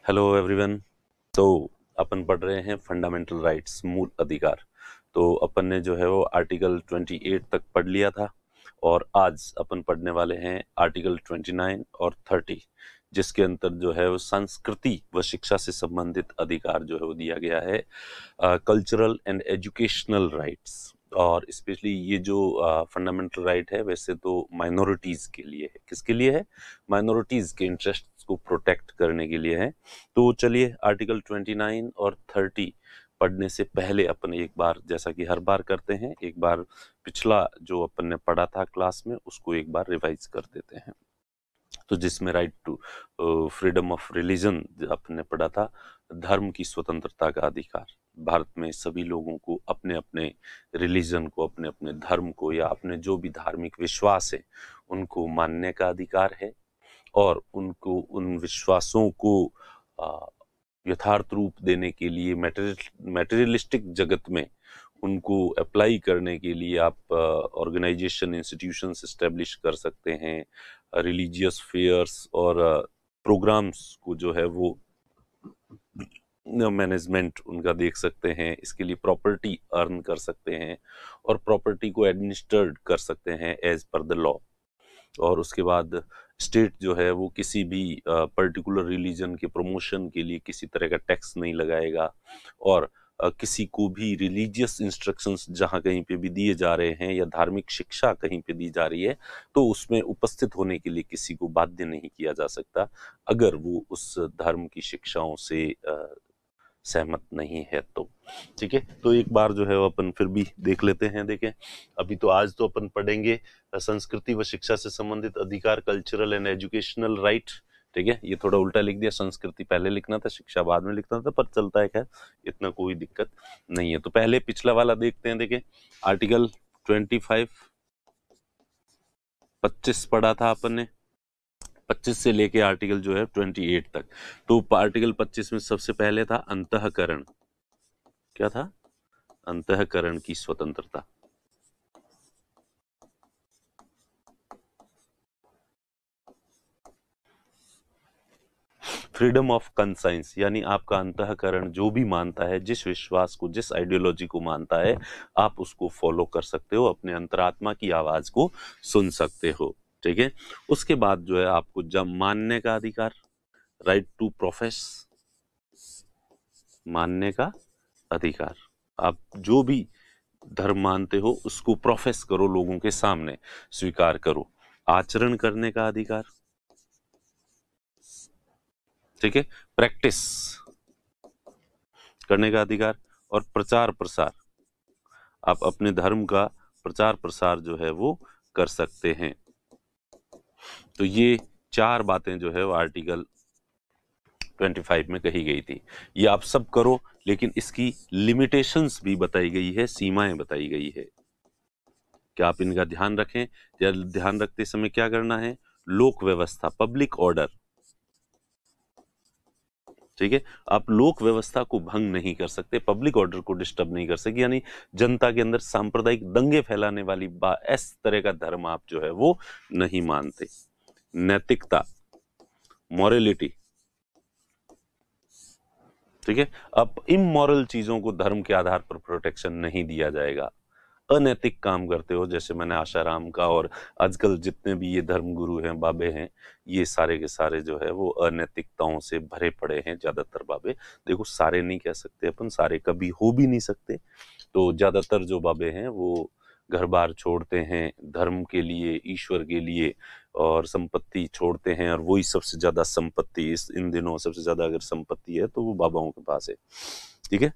Hello everyone. तो अपन पढ़ रहे हैं फंडामेंटल राइट्स, मूल अधिकार। तो अपन ने जो है वो आर्टिकल 28 तक पढ़ लिया था और आज अपन पढ़ने वाले हैं आर्टिकल 29 और 30, जिसके अंतर जो है वो संस्कृति व शिक्षा से संबंधित अधिकार जो है वो दिया गया है, कल्चरल एंड एजुकेशनल राइट्स। और स्पेशली ये जो फंडामेंटल राइट है वैसे तो माइनॉरिटीज के लिए है। किसके लिए है? माइनॉरिटीज के इंटरेस्ट को प्रोटेक्ट करने के लिए है। तो चलिए आर्टिकल 29 और 30 पढ़ने से पहले अपन एक बार, जैसा कि हर बार करते हैं, एक बार पिछला जो अपन ने पढ़ा था क्लास में उसको एक बार रिवाइज कर देते हैं। तो जिसमें right to freedom of religion अपन ने पढ़ा था, धर्म की स्वतंत्रता का अधिकार। भारत में सभी लोगों को अपने अपने रिलीजन को, अपने अपने धर्म को या अपने जो भी धार्मिक विश्वास है उनको मानने का अधिकार है और उनको उन विश्वासों को यथार्थ रूप देने के लिए मटेरियलिस्टिक जगत में उनको अप्लाई करने के लिए आप ऑर्गेनाइजेशन, इंस्टीट्यूशंस एस्टेब्लिश कर सकते हैं, रिलीजियस फेयर्स और प्रोग्राम्स को जो है वो मैनेजमेंट उनका देख सकते हैं। इसके लिए प्रॉपर्टी अर्न कर सकते हैं और प्रॉपर्टी को एडमिनिस्टर्ड कर सकते हैं एज पर द लॉ। और उसके बाद स्टेट जो है वो किसी भी पर्टिकुलर रिलीजन के प्रमोशन के लिए किसी तरह का टैक्स नहीं लगाएगा और किसी को भी रिलीजियस इंस्ट्रक्शंस जहाँ कहीं पे भी दिए जा रहे हैं या धार्मिक शिक्षा कहीं पे दी जा रही है तो उसमें उपस्थित होने के लिए किसी को बाध्य नहीं किया जा सकता अगर वो उस धर्म की शिक्षाओं से सहमत नहीं है तो। ठीक है, तो एक बार जो है वो अपन फिर भी देख लेते हैं। देखें, अभी तो आज तो अपन पढ़ेंगे संस्कृति व शिक्षा से संबंधित अधिकार, कल्चरल एंड एजुकेशनल राइट। ठीक है, ये थोड़ा उल्टा लिख दिया, संस्कृति पहले लिखना था, शिक्षा बाद में लिखना था, पर चलता है, खैर इतना कोई दिक्कत नहीं है। तो पहले पिछला वाला देखते हैं। देखें, आर्टिकल 25 पढ़ा था अपन ने, 25 से लेके आर्टिकल जो है 28 तक। तो आर्टिकल 25 में सबसे पहले था अंतःकरण। क्या था? अंतःकरण की स्वतंत्रता। फ्रीडम ऑफ कंसाइंस, यानी आपका अंतःकरण जो भी मानता है, जिस विश्वास को, जिस आइडियोलॉजी को मानता है, आप उसको फॉलो कर सकते हो, अपने अंतरात्मा की आवाज को सुन सकते हो। ठीक है, उसके बाद जो है आपको जब मानने का अधिकार, राइट टू प्रोफेस, मानने का अधिकार। आप जो भी धर्म मानते हो उसको प्रोफेस करो, लोगों के सामने स्वीकार करो। आचरण करने का अधिकार, ठीक है, प्रैक्टिस करने का अधिकार। और प्रचार प्रसार, आप अपने धर्म का प्रचार प्रसार जो है वो कर सकते हैं। तो ये चार बातें जो है वो आर्टिकल 25 में कही गई थी। ये आप सब करो, लेकिन इसकी लिमिटेशंस भी बताई गई है, सीमाएं बताई गई है। क्या आप इनका ध्यान रखें, या ध्यान रखते समय क्या करना है? लोक व्यवस्था, पब्लिक ऑर्डर। ठीक है, आप लोक व्यवस्था को भंग नहीं कर सकते, पब्लिक ऑर्डर को डिस्टर्ब नहीं कर सकते, यानी जनता के अंदर सांप्रदायिक दंगे फैलाने वाली इस तरह का धर्म आप जो है वो नहीं मानते। नैतिकता, मॉरलिटी। ठीक है, अब इमोरल चीजों को धर्म के आधार पर प्रोटेक्शन नहीं दिया जाएगा। अनैतिक काम करते हो, जैसे मैंने आशाराम का और आजकल जितने भी ये धर्म गुरु हैं, बाबे हैं, ये सारे के सारे जो है वो अनैतिकताओं से भरे पड़े हैं, ज्यादातर बाबे। देखो, सारे नहीं कह सकते अपन, सारे कभी हो भी नहीं सकते। तो ज्यादातर जो बाबे हैं वो घर बार छोड़ते हैं धर्म के लिए, ईश्वर के लिए, और संपत्ति छोड़ते हैं। और वही सबसे ज्यादा संपत्ति इन दिनों, सबसे ज्यादा अगर संपत्ति है तो वो बाबाओं के पास है। ठीक है,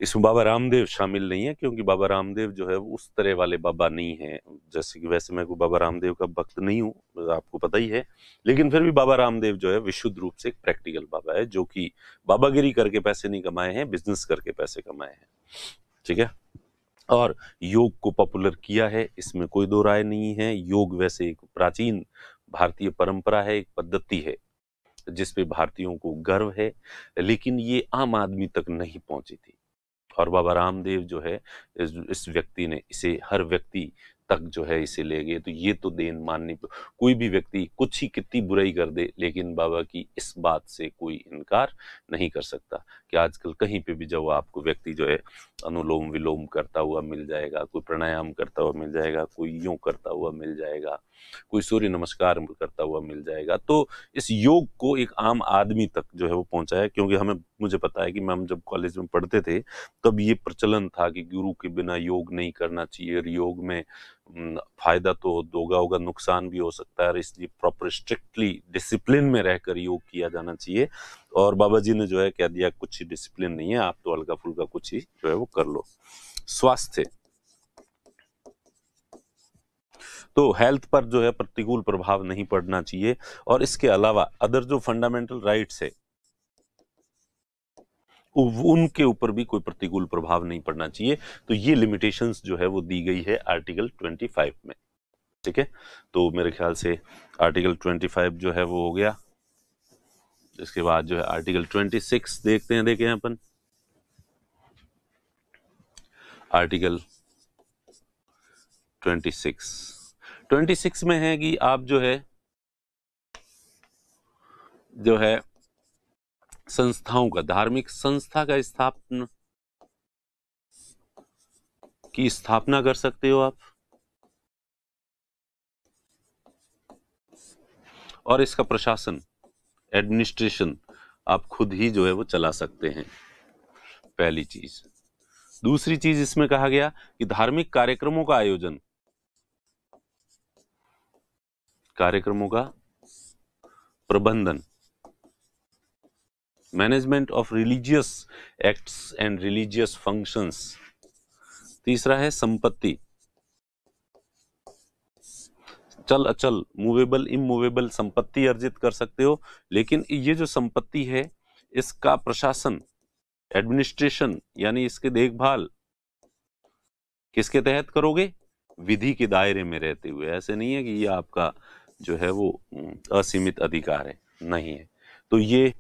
इसमें बाबा रामदेव शामिल नहीं है, क्योंकि बाबा रामदेव जो है वो उस तरह वाले बाबा नहीं है। जैसे कि वैसे मैं को बाबा रामदेव का भक्त नहीं हूँ, आपको पता ही है, लेकिन फिर भी बाबा रामदेव जो है विशुद्ध रूप से एक प्रैक्टिकल बाबा है, जो कि बाबागिरी करके पैसे नहीं कमाए हैं, बिजनेस करके पैसे कमाए हैं। ठीक है, और योग को पॉपुलर किया है, इसमें कोई दो राय नहीं है। योग वैसे एक प्राचीन भारतीय परंपरा है, एक पद्धति है जिसपे भारतीयों को गर्व है, लेकिन ये आम आदमी तक नहीं पहुंची थी। और बाबा रामदेव जो है, इस व्यक्ति ने इसे हर व्यक्ति तक जो है इसे ले गए। तो ये तो देन माननी, कोई भी व्यक्ति कुछ ही कितनी बुराई कर दे, लेकिन बाबा की इस बात से कोई इनकार नहीं कर सकता कि आजकल कहीं पे भी जाओ आपको व्यक्ति जो है अनुलोम विलोम करता हुआ मिल जाएगा, कोई प्राणायाम करता हुआ मिल जाएगा, कोई योग करता हुआ मिल जाएगा, कोई सूर्य नमस्कार करता हुआ मिल जाएगा। तो इस योग को एक आम आदमी तक जो है वो पहुंचाया, क्योंकि मुझे पता है कि हम जब कॉलेज में पढ़ते थे तब ये प्रचलन था कि गुरु के बिना योग नहीं करना चाहिए, और योग में फायदा तो होगा नुकसान भी हो सकता है, और इसलिए प्रॉपर स्ट्रिक्टली डिसिप्लिन में रहकर योग किया जाना चाहिए। और बाबा जी ने जो है कह दिया कुछ ही डिसिप्लिन नहीं है, आप तो हल्का फुल्का कुछ ही जो है वो कर लो। स्वास्थ्य, तो हेल्थ पर जो है प्रतिकूल प्रभाव नहीं पड़ना चाहिए, और इसके अलावा अदर जो फंडामेंटल राइट्स है उनके ऊपर भी कोई प्रतिकूल प्रभाव नहीं पड़ना चाहिए। तो ये लिमिटेशंस जो है वो दी गई है आर्टिकल 25 में। ठीक है, तो मेरे ख्याल से आर्टिकल 25 जो है वो हो गया। इसके बाद जो है आर्टिकल 26 देखें अपन। आर्टिकल 26 में है कि आप जो है संस्थाओं का, धार्मिक संस्था का स्थापना कर सकते हो आप, और इसका प्रशासन, एडमिनिस्ट्रेशन आप खुद ही जो है वो चला सकते हैं, पहली चीज। दूसरी चीज इसमें कहा गया कि धार्मिक कार्यक्रमों का प्रबंधन, management of religious acts and religious functions. तीसरा है संपत्ति, चल अचल, मूवेबल इमूवेबल संपत्ति अर्जित कर सकते हो, लेकिन ये जो संपत्ति है इसका प्रशासन, एडमिनिस्ट्रेशन, यानी इसके देखभाल किसके तहत करोगे? विधि के दायरे में रहते हुए। ऐसे नहीं है कि ये आपका जो है वो असीमित अधिकार है, नहीं है। तो ये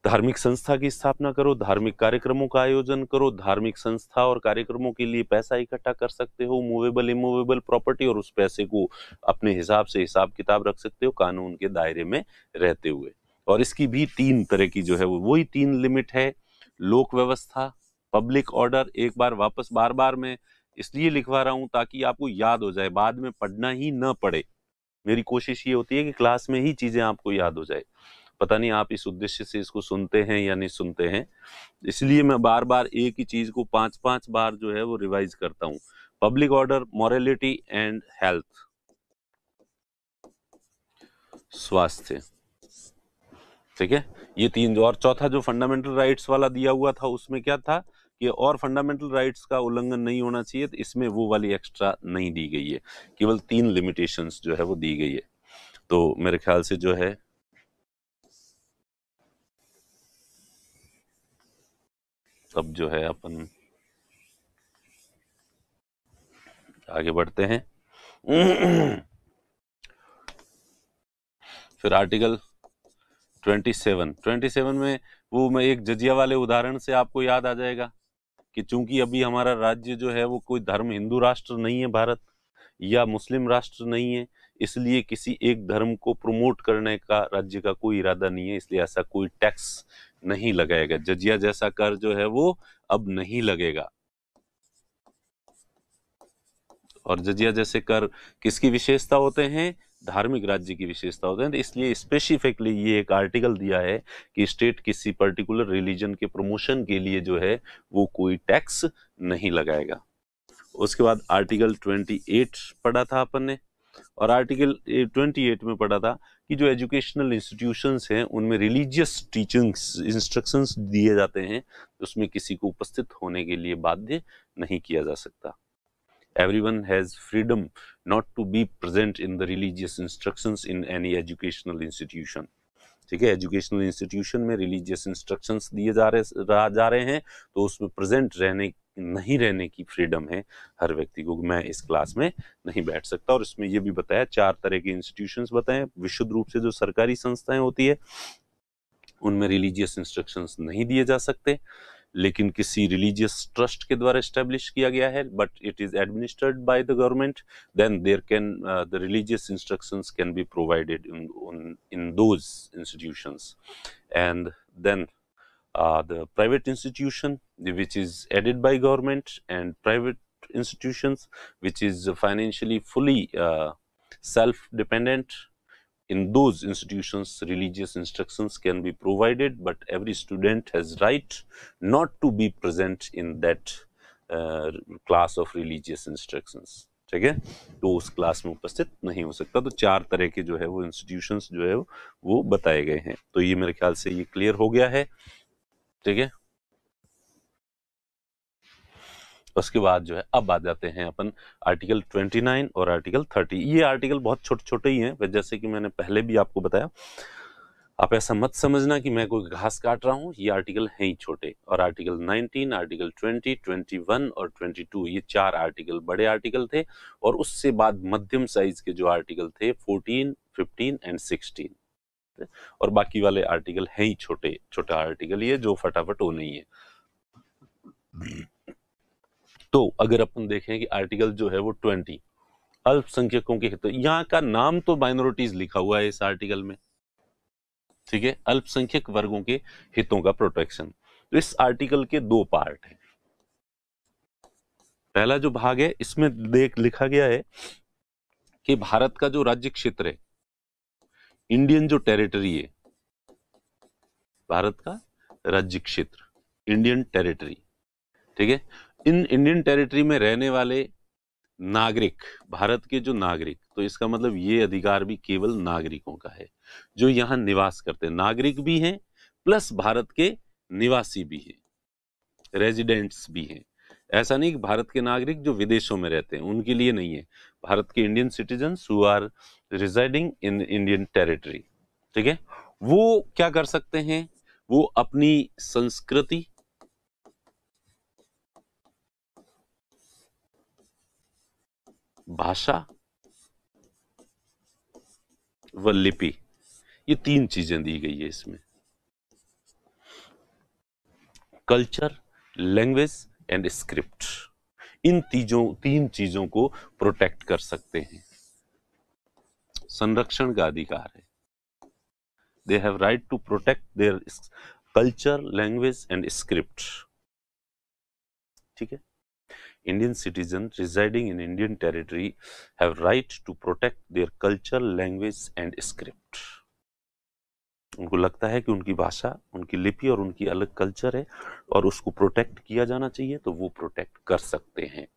धार्मिक संस्था की स्थापना करो, धार्मिक कार्यक्रमों का आयोजन करो, धार्मिक संस्था और कार्यक्रमों के लिए पैसा इकट्ठा कर सकते हो, मूवेबल इमूवेबल प्रॉपर्टी, और उस पैसे को अपने हिसाब से हिसाब किताब रख सकते हो कानून के दायरे में रहते हुए। और इसकी भी 3 तरह की जो है वो वही 3 लिमिट है। लोक व्यवस्था, पब्लिक ऑर्डर, एक बार वापस बार बार मैं इसलिए लिखवा रहा हूं ताकि आपको याद हो जाए, बाद में पढ़ना ही न पड़े। मेरी कोशिश ये होती है कि क्लास में ही चीजें आपको याद हो जाए। पता नहीं आप इस उद्देश्य से इसको सुनते हैं या नहीं सुनते हैं, इसलिए मैं बार बार एक ही चीज को 5-5 बार जो है वो रिवाइज करता हूं। Public order, morality and health, स्वास्थ्य। ठीक है, ये 3 जो, और चौथा जो फंडामेंटल राइट्स वाला दिया हुआ था उसमें क्या था कि और फंडामेंटल राइट्स का उल्लंघन नहीं होना चाहिए, तो इसमें वो वाली एक्स्ट्रा नहीं दी गई है, केवल 3 लिमिटेशंस जो है वो दी गई है। तो मेरे ख्याल से जो है अब जो है अपन आगे बढ़ते हैं। फिर आर्टिकल 27 में वो मैं एक जजिया वाले उदाहरण से आपको याद आ जाएगा कि चूंकि अभी हमारा राज्य जो है वो कोई धर्म हिंदू राष्ट्र नहीं है भारत, या मुस्लिम राष्ट्र नहीं है, इसलिए किसी एक धर्म को प्रमोट करने का राज्य का कोई इरादा नहीं है, इसलिए ऐसा कोई टैक्स नहीं लगाएगा। जजिया जैसा कर जो है वो अब नहीं लगेगा। और जजिया जैसे कर किसकी विशेषता होते हैं? धार्मिक राज्य की विशेषता होते हैं। तो इसलिए स्पेसिफिकली ये एक आर्टिकल दिया है कि स्टेट किसी पर्टिकुलर रिलीजन के प्रमोशन के लिए जो है वो कोई टैक्स नहीं लगाएगा। उसके बाद आर्टिकल 28 पढ़ा था अपन ने, और आर्टिकल 28 में पढ़ा था कि जो एजुकेशनल इंस्टीट्यूशंस हैं उनमें रिलीजियस टीचिंग्स इंस्ट्रक्शंस दिए जाते हैं, उसमें किसी को उपस्थित होने के लिए बाध्य नहीं किया जा सकता। Everyone has freedom not to be present in the religious instructions in any educational institution. ठीक है, एजुकेशनल इंस्टीट्यूशन में रिलीजियस इंस्ट्रक्शंस दिए जा रहे हैं, तो उसमें प्रेजेंट नहीं रहने की फ्रीडम है हर व्यक्ति को। मैं इस क्लास में नहीं बैठ सकता। और इसमें यह भी बताया 4 तरह के इंस्टीट्यूशंस बताए। विशुद्ध रूप से जो सरकारी संस्थाएं होती है उनमें रिलीजियस इंस्ट्रक्शंस नहीं दिए जा सकते। लेकिन किसी रिलीजियस ट्रस्ट के द्वारा एस्टेब्लिश किया गया है, but it is administered by the government, then there can the religious instructions can be provided in those institutions. And then the private institution which is aided by government, and private institutions which is financially fully self-dependent. In those institutions, religious instructions can be provided, but every student has right not to be present in that class of religious instructions. ठीक है, तो उस class में उपस्थित नहीं हो सकता। तो 4 तरह के जो है वो इंस्टीट्यूशंस जो है वो बताए गए हैं। तो ये मेरे ख्याल से ये क्लियर हो गया है। ठीक है, उसके बाद जो है अब आ जाते हैं अपन आर्टिकल 29 और आर्टिकल 30। ये आर्टिकल बहुत छोटे छोटे ही हैं, जैसे कि मैंने पहले भी आपको बताया। आप ऐसा मत समझना कि मैं कोई घास काट रहा हूं, ये आर्टिकल हैं ही छोटे। और आर्टिकल 19, आर्टिकल 20, 21 और 22, ये 4 आर्टिकल बड़े आर्टिकल थे। और उससे बाद मध्यम साइज के जो आर्टिकल थे 14, 15 एंड 16, और बाकी वाले आर्टिकल हैं ही छोटे छोटे आर्टिकल, ये जो फटाफट हो नहीं है। तो अगर अपन देखें कि आर्टिकल जो है वो 20 अल्पसंख्यकों के हित, यहाँ का नाम तो माइनॉरिटीज लिखा हुआ है इस आर्टिकल में। ठीक है, अल्पसंख्यक वर्गों के हितों का प्रोटेक्शन। तो इस आर्टिकल के 2 पार्ट हैं। पहला जो भाग है इसमें लिखा गया है कि भारत का जो राज्य क्षेत्र है, इंडियन जो टेरिटरी है, भारत का राज्य क्षेत्र, इंडियन टेरिटरी, ठीक है, इन इंडियन टेरिटरी में रहने वाले नागरिक, भारत के जो नागरिक, तो इसका मतलब ये अधिकार भी केवल नागरिकों का है जो यहां निवास करते हैं। नागरिक भी हैं प्लस भारत के निवासी भी हैं, रेजिडेंट्स भी हैं। ऐसा नहीं कि भारत के नागरिक जो विदेशों में रहते हैं उनके लिए नहीं है, भारत के Indian citizens who are residing in Indian territory. ठीक है, वो क्या कर सकते हैं, वो अपनी संस्कृति, भाषा व लिपि, ये 3 चीजें दी गई है इसमें। कल्चर, लैंग्वेज एंड स्क्रिप्ट, इन 3 चीजों को प्रोटेक्ट कर सकते हैं, संरक्षण का अधिकार है। They have right to protect their culture, language and script. ठीक है, Indian citizens residing in Indian territory have right to protect their culture, language and script. उनको लगता है कि उनकी भाषा, उनकी लिपि और उनकी अलग कल्चर है और उसको प्रोटेक्ट किया जाना चाहिए, तो वो प्रोटेक्ट कर सकते हैं।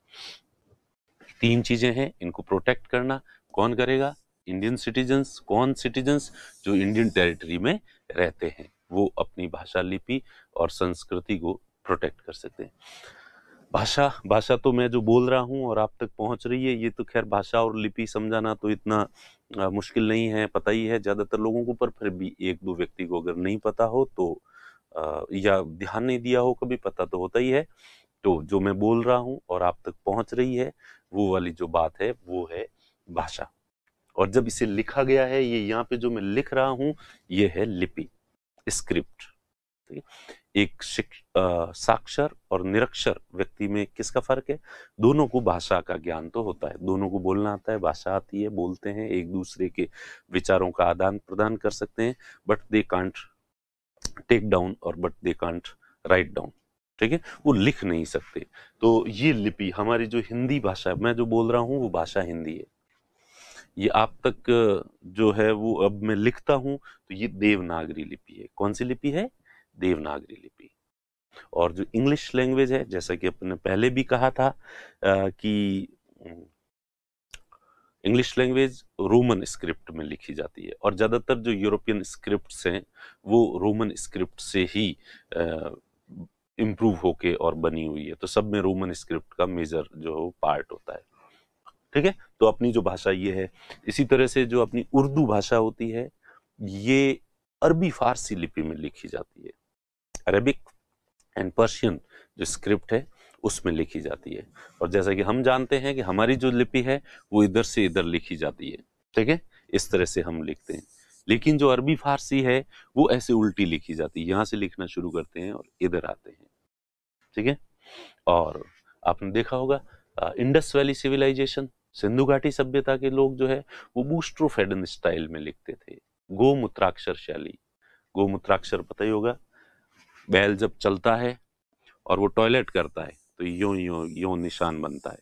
3 चीजें हैं, इनको प्रोटेक्ट करना कौन करेगा, इंडियन सिटीजन्स। कौन सिटीजन्स, जो इंडियन टेरिटरी में रहते हैं, वो अपनी भाषा, लिपि और संस्कृति को प्रोटेक्ट कर सकते हैं। भाषा तो मैं जो बोल रहा हूँ और आप तक पहुंच रही है, ये तो खैर भाषा और लिपि समझाना तो इतना मुश्किल नहीं है, पता ही है ज्यादातर लोगों को। पर फिर भी 1-2 व्यक्ति को अगर नहीं पता हो तो या ध्यान नहीं दिया हो कभी, पता तो होता ही है। तो जो मैं बोल रहा हूँ और आप तक पहुंच रही है, वो वाली जो बात है वो है भाषा। और जब इसे लिखा गया है, ये यहाँ पे जो मैं लिख रहा हूँ ये है लिपि, स्क्रिप्ट। ठीक है, एक साक्षर और निरक्षर व्यक्ति में किसका फर्क है, दोनों को भाषा का ज्ञान तो होता है, दोनों को बोलना आता है, भाषा आती है, बोलते हैं, एक दूसरे के विचारों का आदान प्रदान कर सकते हैं, but they can't take down और but they can't write down. ठीक है, वो लिख नहीं सकते। तो ये लिपि हमारी जो हिंदी भाषा है, मैं जो बोल रहा हूँ वो भाषा हिंदी है, ये आप तक जो है वो अब मैं लिखता हूं तो ये देवनागरी लिपि है। कौन सी लिपि है, देवनागरी लिपि। और जो इंग्लिश लैंग्वेज है, जैसा कि अपने पहले भी कहा था कि इंग्लिश लैंग्वेज रोमन स्क्रिप्ट में लिखी जाती है, और ज्यादातर जो यूरोपियन स्क्रिप्ट्स हैं वो रोमन स्क्रिप्ट से ही इम्प्रूव होके और बनी हुई है। तो सब में रोमन स्क्रिप्ट का मेजर जो पार्ट होता है। ठीक है, तो अपनी जो भाषा ये है। इसी तरह से जो अपनी उर्दू भाषा होती है, ये अरबी फारसी लिपि में लिखी जाती है, अरबिक एंड पर्शियन जो स्क्रिप्ट है उसमें लिखी जाती है। और जैसा कि हम जानते हैं कि हमारी जो लिपि है वो इधर से इधर लिखी जाती है। ठीक है, इस तरह से हम लिखते हैं। लेकिन जो अरबी फारसी है वो ऐसे उल्टी लिखी जाती है, यहाँ से लिखना शुरू करते हैं और इधर आते हैं। ठीक है। और आपने देखा होगा इंडस वैली सिविलाइजेशन, सिंधु घाटी सभ्यता के लोग जो है वो बूस्ट्रोफेडन स्टाइल में लिखते थे, गोमूत्राक्षर शैली। गोमूत्राक्षर पता ही होगा, बैल जब चलता है और वो टॉयलेट करता है तो यूं यूं यूं निशान बनता है,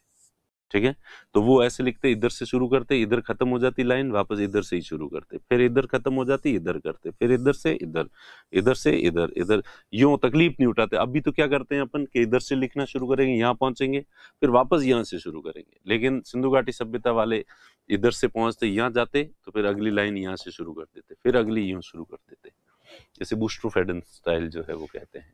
ठीक है। तो वो ऐसे लिखते, इधर से शुरू करते, इधर खत्म हो जाती लाइन, वापस इधर से ही शुरू करते, फिर इधर खत्म हो जाती, इधर करते, फिर इधर से इधर, इधर से इधर, इधर, यूं तकलीफ नहीं उठाते। अभी तो क्या करते हैं अपन कि इधर से लिखना शुरू करेंगे, यहाँ पहुंचेंगे, फिर वापस यहाँ से शुरू करेंगे। लेकिन सिंधु घाटी सभ्यता वाले इधर से पहुंचते, यहाँ जाते तो फिर अगली लाइन यहाँ से शुरू कर देते, फिर अगली यूं शुरू कर देते, जैसे बूस्ट्रोफेडन स्टाइल जो है वो कहते हैं।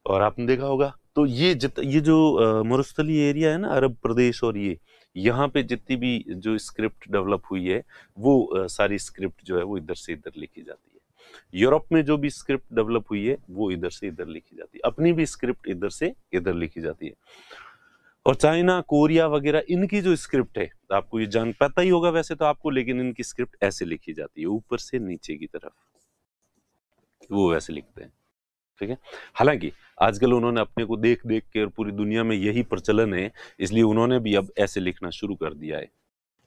और आपने देखा होगा तो ये जो मरुस्थलीय एरिया है ना, अरब प्रदेश, और ये यहाँ पे जितनी भी जो स्क्रिप्ट डेवलप हुई है वो सारी स्क्रिप्ट जो है वो इधर से इधर लिखी जाती है। यूरोप में जो भी स्क्रिप्ट डेवलप हुई है वो इधर से इधर लिखी जाती है, अपनी भी स्क्रिप्ट इधर से इधर लिखी जाती है। और चाइना, कोरिया वगैरह, इनकी जो स्क्रिप्ट है आपको ये जान पता ही होगा वैसे तो आपको, लेकिन इनकी स्क्रिप्ट ऐसे लिखी जाती है, ऊपर से नीचे की तरफ, वो वैसे लिखते हैं, ठीक है। हालांकि आजकल उन्होंने अपने को देख देख के, और पूरी दुनिया में यही प्रचलन है, इसलिए उन्होंने भी अब ऐसे लिखना शुरू कर दिया है,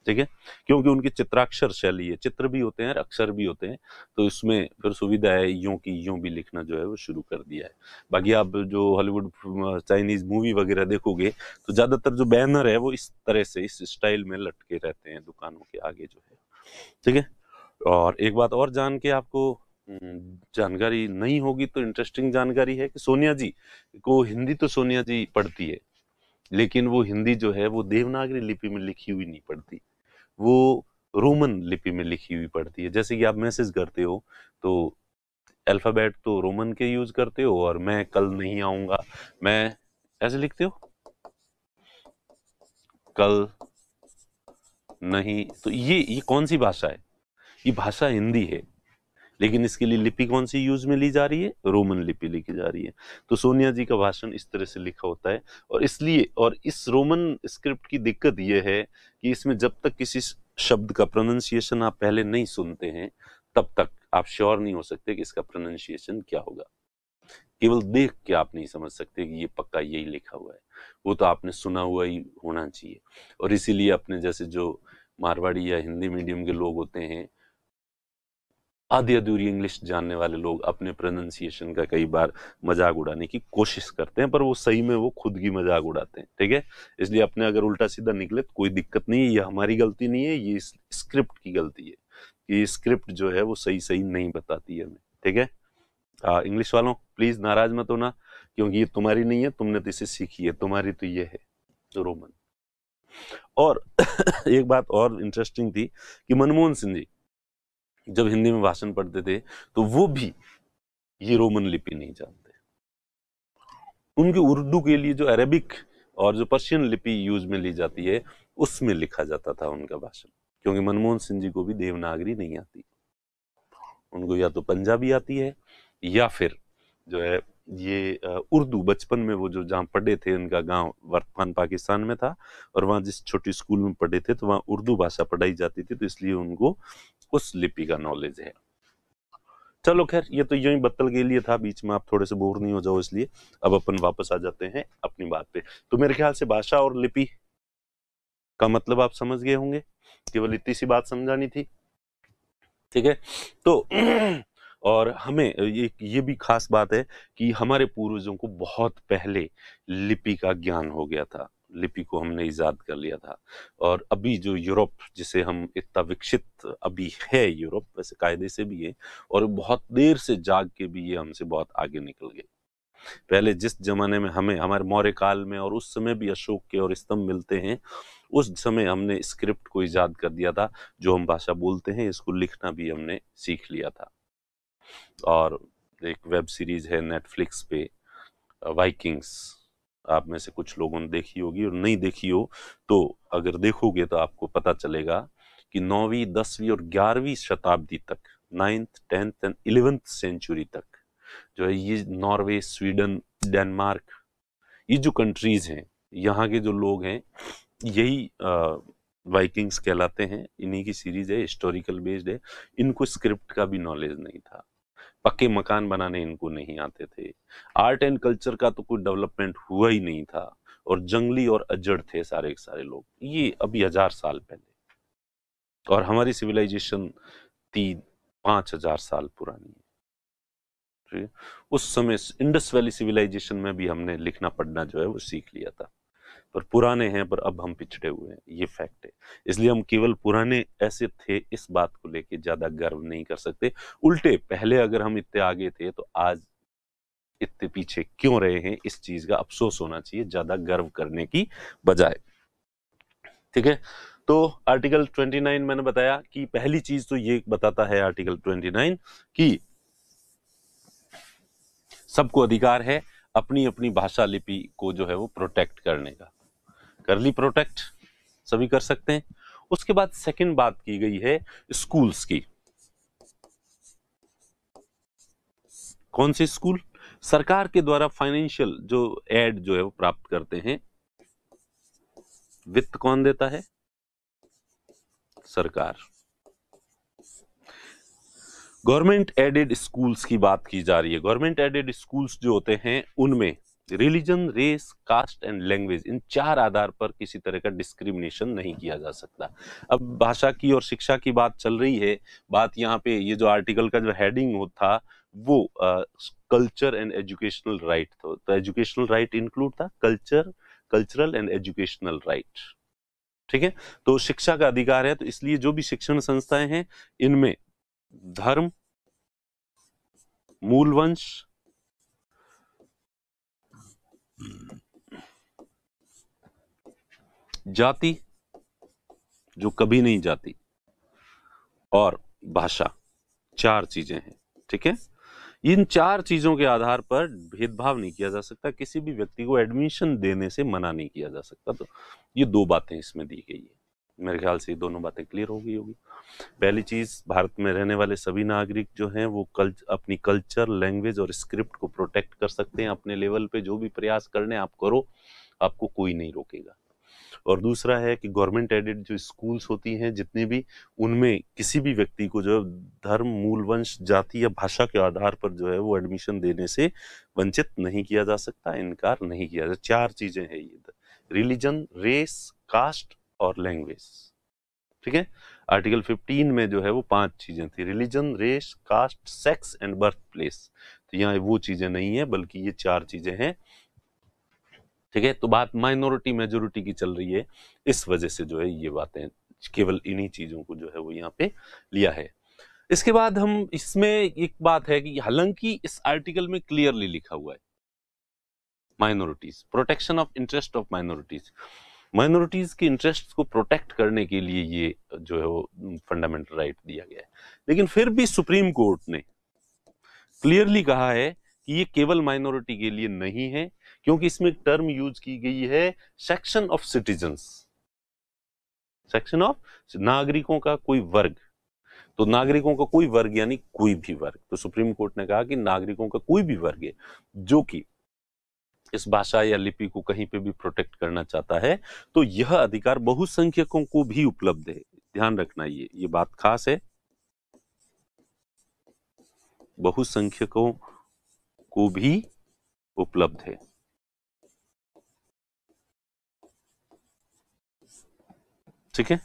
ठीक है। क्योंकि उनकी चित्राक्षर शैली है, चित्र भी होते हैं और अक्षर भी होते हैं, तो इसमें फिर सुविधा है, यूं की यूं भी लिखना जो है वो शुरू कर दिया है। बाकी आप जो हॉलीवुड चाइनीज मूवी वगैरह देखोगे तो ज्यादातर जो बैनर है वो इस तरह से, इस स्टाइल में लटके रहते हैं दुकानों के आगे जो है, ठीक है। और एक बात और जान के आपको जानकारी नहीं होगी तो इंटरेस्टिंग जानकारी है कि सोनिया जी को हिंदी तो सोनिया जी पढ़ती है, लेकिन वो हिंदी जो है वो देवनागरी लिपि में लिखी हुई नहीं पढ़ती, वो रोमन लिपि में लिखी हुई पढ़ती है। जैसे कि आप मैसेज करते हो तो अल्फाबेट तो रोमन के यूज करते हो, और मैं कल नहीं आऊंगा, मैं ऐसे लिखते हो, कल नहीं, तो ये कौन सी भाषा है? ये भाषा हिंदी है, लेकिन इसके लिए लिपि कौन सी यूज में ली जा रही है? रोमन लिपि लिखी जा रही है। तो सोनिया जी का भाषण इस तरह से लिखा होता है, और इसलिए, और इस रोमन स्क्रिप्ट की दिक्कत यह है कि इसमें जब तक किसी शब्द का प्रोनाउंसिएशन आप पहले नहीं सुनते हैं तब तक आप श्योर नहीं हो सकते कि इसका प्रोनाउंसिएशन क्या होगा। केवल देख के आप नहीं समझ सकते कि ये पक्का यही लिखा हुआ है, वो तो आपने सुना हुआ ही होना चाहिए। और इसीलिए अपने जैसे जो मारवाड़ी या हिंदी मीडियम के लोग होते हैं, आधी अधूरी इंग्लिश जानने वाले लोग अपने प्रोनाउंसिएशन का कई बार मजाक उड़ाने की कोशिश करते हैं, पर वो सही में वो खुद की मजाक उड़ाते हैं, ठीक है। इसलिए अपने अगर उल्टा सीधा निकले तो कोई दिक्कत नहीं है, ये हमारी गलती नहीं है, ये स्क्रिप्ट की गलती है। ये स्क्रिप्ट जो है वो सही सही नहीं बताती है हमें, ठीक है। इंग्लिश वालों प्लीज नाराज मत होना, क्योंकि ये तुम्हारी नहीं है, तुमने तो इसे सीखी है, तुम्हारी तो ये है तो रोमन। और एक बात और इंटरेस्टिंग थी कि मनमोहन सिंह जी जब हिंदी में भाषण पढ़ते थे तो वो भी ये रोमन लिपि नहीं जानते। उनकी उर्दू के लिए जो अरेबिक और जो पर्शियन लिपि यूज में ली जाती है उसमें लिखा जाता था उनका भाषण, क्योंकि मनमोहन सिंह जी को भी देवनागरी नहीं आती, उनको या तो पंजाबी आती है या फिर जो है ये उर्दू। बचपन में वो जो जहाँ पढ़े थे, उनका गांव वर्तमान पाकिस्तान में था, और वहाँ जिस छोटी स्कूल में पढ़े थे तो वहाँ उर्दू भाषा पढ़ाई जाती थी, तो इसलिए उनको उस लिपि का नॉलेज है। चलो खैर, ये तो यूं ही बत्तल के लिए था, बीच में आप थोड़े से बोर नहीं हो जाओ, इसलिए अब अपन वापस आ जाते हैं अपनी बात पे। तो मेरे ख्याल से भाषा और लिपि का मतलब आप समझ गए होंगे, केवल इतनी सी बात समझानी थी, ठीक है। तो और हमें ये भी खास बात है कि हमारे पूर्वजों को बहुत पहले लिपि का ज्ञान हो गया था, लिपि को हमने इजाद कर लिया था। और अभी जो यूरोप, जिसे हम इतना विकसित अभी है, यूरोप वैसे कायदे से भी है, और बहुत देर से जाग के भी ये हमसे बहुत आगे निकल गए। पहले जिस जमाने में हमें, हमारे मौर्य काल में, और उस समय भी अशोक के और स्तंभ मिलते हैं, उस समय हमने स्क्रिप्ट को इजाद कर दिया था। जो हम भाषा बोलते हैं इसको लिखना भी हमने सीख लिया था। और एक वेब सीरीज है नेटफ्लिक्स पे, वाइकिंग्स, आप में से कुछ लोगों ने देखी होगी, और नहीं देखी हो तो अगर देखोगे तो आपको पता चलेगा कि 9वीं 10वीं और 11वीं शताब्दी तक, 9th 10th and 11th century तक जो है ये नॉर्वे, स्वीडन, डेनमार्क, ये जो कंट्रीज हैं, यहाँ के जो लोग हैं, यही वाइकिंग्स कहलाते हैं। इन्हीं की सीरीज है, हिस्टोरिकल बेस्ड है। इनको स्क्रिप्ट का भी नॉलेज नहीं था। पक्के मकान बनाने इनको नहीं आते थे, आर्ट एंड कल्चर का तो कोई डेवलपमेंट हुआ ही नहीं था, और जंगली और अजड़ थे सारे के सारे लोग। ये अभी 1000 साल पहले, और हमारी सिविलाइजेशन 3-5 हजार साल पुरानी है। उस समय इंडस वैली सिविलाइजेशन में भी हमने लिखना पढ़ना जो है वो सीख लिया था, पर पुराने हैं, पर अब हम पिछड़े हुए हैं, ये फैक्ट है। इसलिए हम केवल पुराने ऐसे थे इस बात को लेके ज्यादा गर्व नहीं कर सकते, उल्टे पहले अगर हम इतने आगे थे तो आज इतने पीछे क्यों रहे हैं, इस चीज का अफसोस होना चाहिए ज्यादा गर्व करने की बजाय। ठीक है, तो आर्टिकल 29 मैंने बताया कि पहली चीज तो ये बताता है आर्टिकल 29 कि सबको अधिकार है अपनी अपनी भाषा लिपि को जो है वो प्रोटेक्ट करने का। कर ली प्रोटेक्ट, सभी कर सकते हैं। उसके बाद सेकंड बात की गई है स्कूल्स की। कौन से स्कूल? सरकार के द्वारा फाइनेंशियल जो एड जो है वो प्राप्त करते हैं। वित्त कौन देता है? सरकार। गवर्नमेंट एडेड स्कूल्स की बात की जा रही है। गवर्नमेंट एडेड स्कूल्स जो होते हैं उनमें religion, race, caste and language, इन 4 आधार पर किसी तरह का डिस्क्रिमिनेशन नहीं किया जा सकता। अब भाषा की और शिक्षा की बात चल रही है, बात यहाँ पे ये जो आर्टिकल का जो हेडिंग था वो कल्चर एंड एजुकेशनल राइट था, तो एजुकेशनल राइट इंक्लूड था, कल्चरल एंड एजुकेशनल राइट। ठीक है, तो शिक्षा का अधिकार है, तो इसलिए जो भी शिक्षण संस्थाएं हैं इनमें धर्म, मूल वंश, जाति जो कभी नहीं जाती, और भाषा, 4 चीजें हैं। ठीक है, इन 4 चीजों के आधार पर भेदभाव नहीं किया जा सकता, किसी भी व्यक्ति को एडमिशन देने से मना नहीं किया जा सकता। तो ये 2 बातें इसमें दी गई है। मेरे ख्याल से ये दोनों बातें क्लियर हो गई होगी। पहली चीज, भारत में रहने वाले सभी नागरिक जो हैं वो अपनी कल्चर, लैंग्वेज और स्क्रिप्ट को प्रोटेक्ट कर सकते हैं अपने लेवल पे। जो भी प्रयास करने आप करो, आपको कोई नहीं रोकेगा। और दूसरा है कि गवर्नमेंट एडेड जो स्कूल्स होती हैं जितनी भी, उनमें किसी भी व्यक्ति को जो धर्म, मूल वंश, जाति या भाषा के आधार पर जो है वो एडमिशन देने से वंचित नहीं किया जा सकता, इनकार नहीं किया जा सकता। 4 चीजें हैं ये, रिलीजन, रेस, कास्ट और लैंग्वेज। ठीक है, आर्टिकल 15 में जो है वो 5 चीजें थी, religion, race, caste, sex and birth place. तो यहाँ वो चीजें नहीं है, बल्कि ये 4 चीजें हैं। ठीक है, तो बात माइनॉरिटी मेजोरिटी की चल रही है, इस वजह से जो है ये बातें केवल इन्हीं चीजों को जो है वो यहाँ पे लिया है। इसके बाद हम इसमें एक बात है कि हालांकि इस आर्टिकल में क्लियरली लिखा हुआ है minorities, protection of interest of minorities, minorities के इंटरेस्ट को प्रोटेक्ट करने के लिए ये जो है वो फंडामेंटल राइट दिया गया है, लेकिन फिर भी सुप्रीम कोर्ट ने क्लियरली कहा है कि ये केवल माइनॉरिटी के लिए नहीं है, क्योंकि इसमें एक टर्म यूज की गई है section of citizens, section of नागरिकों का कोई वर्ग। तो नागरिकों का कोई वर्ग यानी कोई भी वर्ग, तो सुप्रीम कोर्ट ने कहा कि नागरिकों का कोई भी वर्ग है जो कि इस भाषा या लिपि को कहीं पे भी प्रोटेक्ट करना चाहता है, तो यह अधिकार बहुसंख्यकों को भी उपलब्ध है। ध्यान रखना, ये बात खास है, बहुसंख्यकों को भी उपलब्ध है। ठीक है,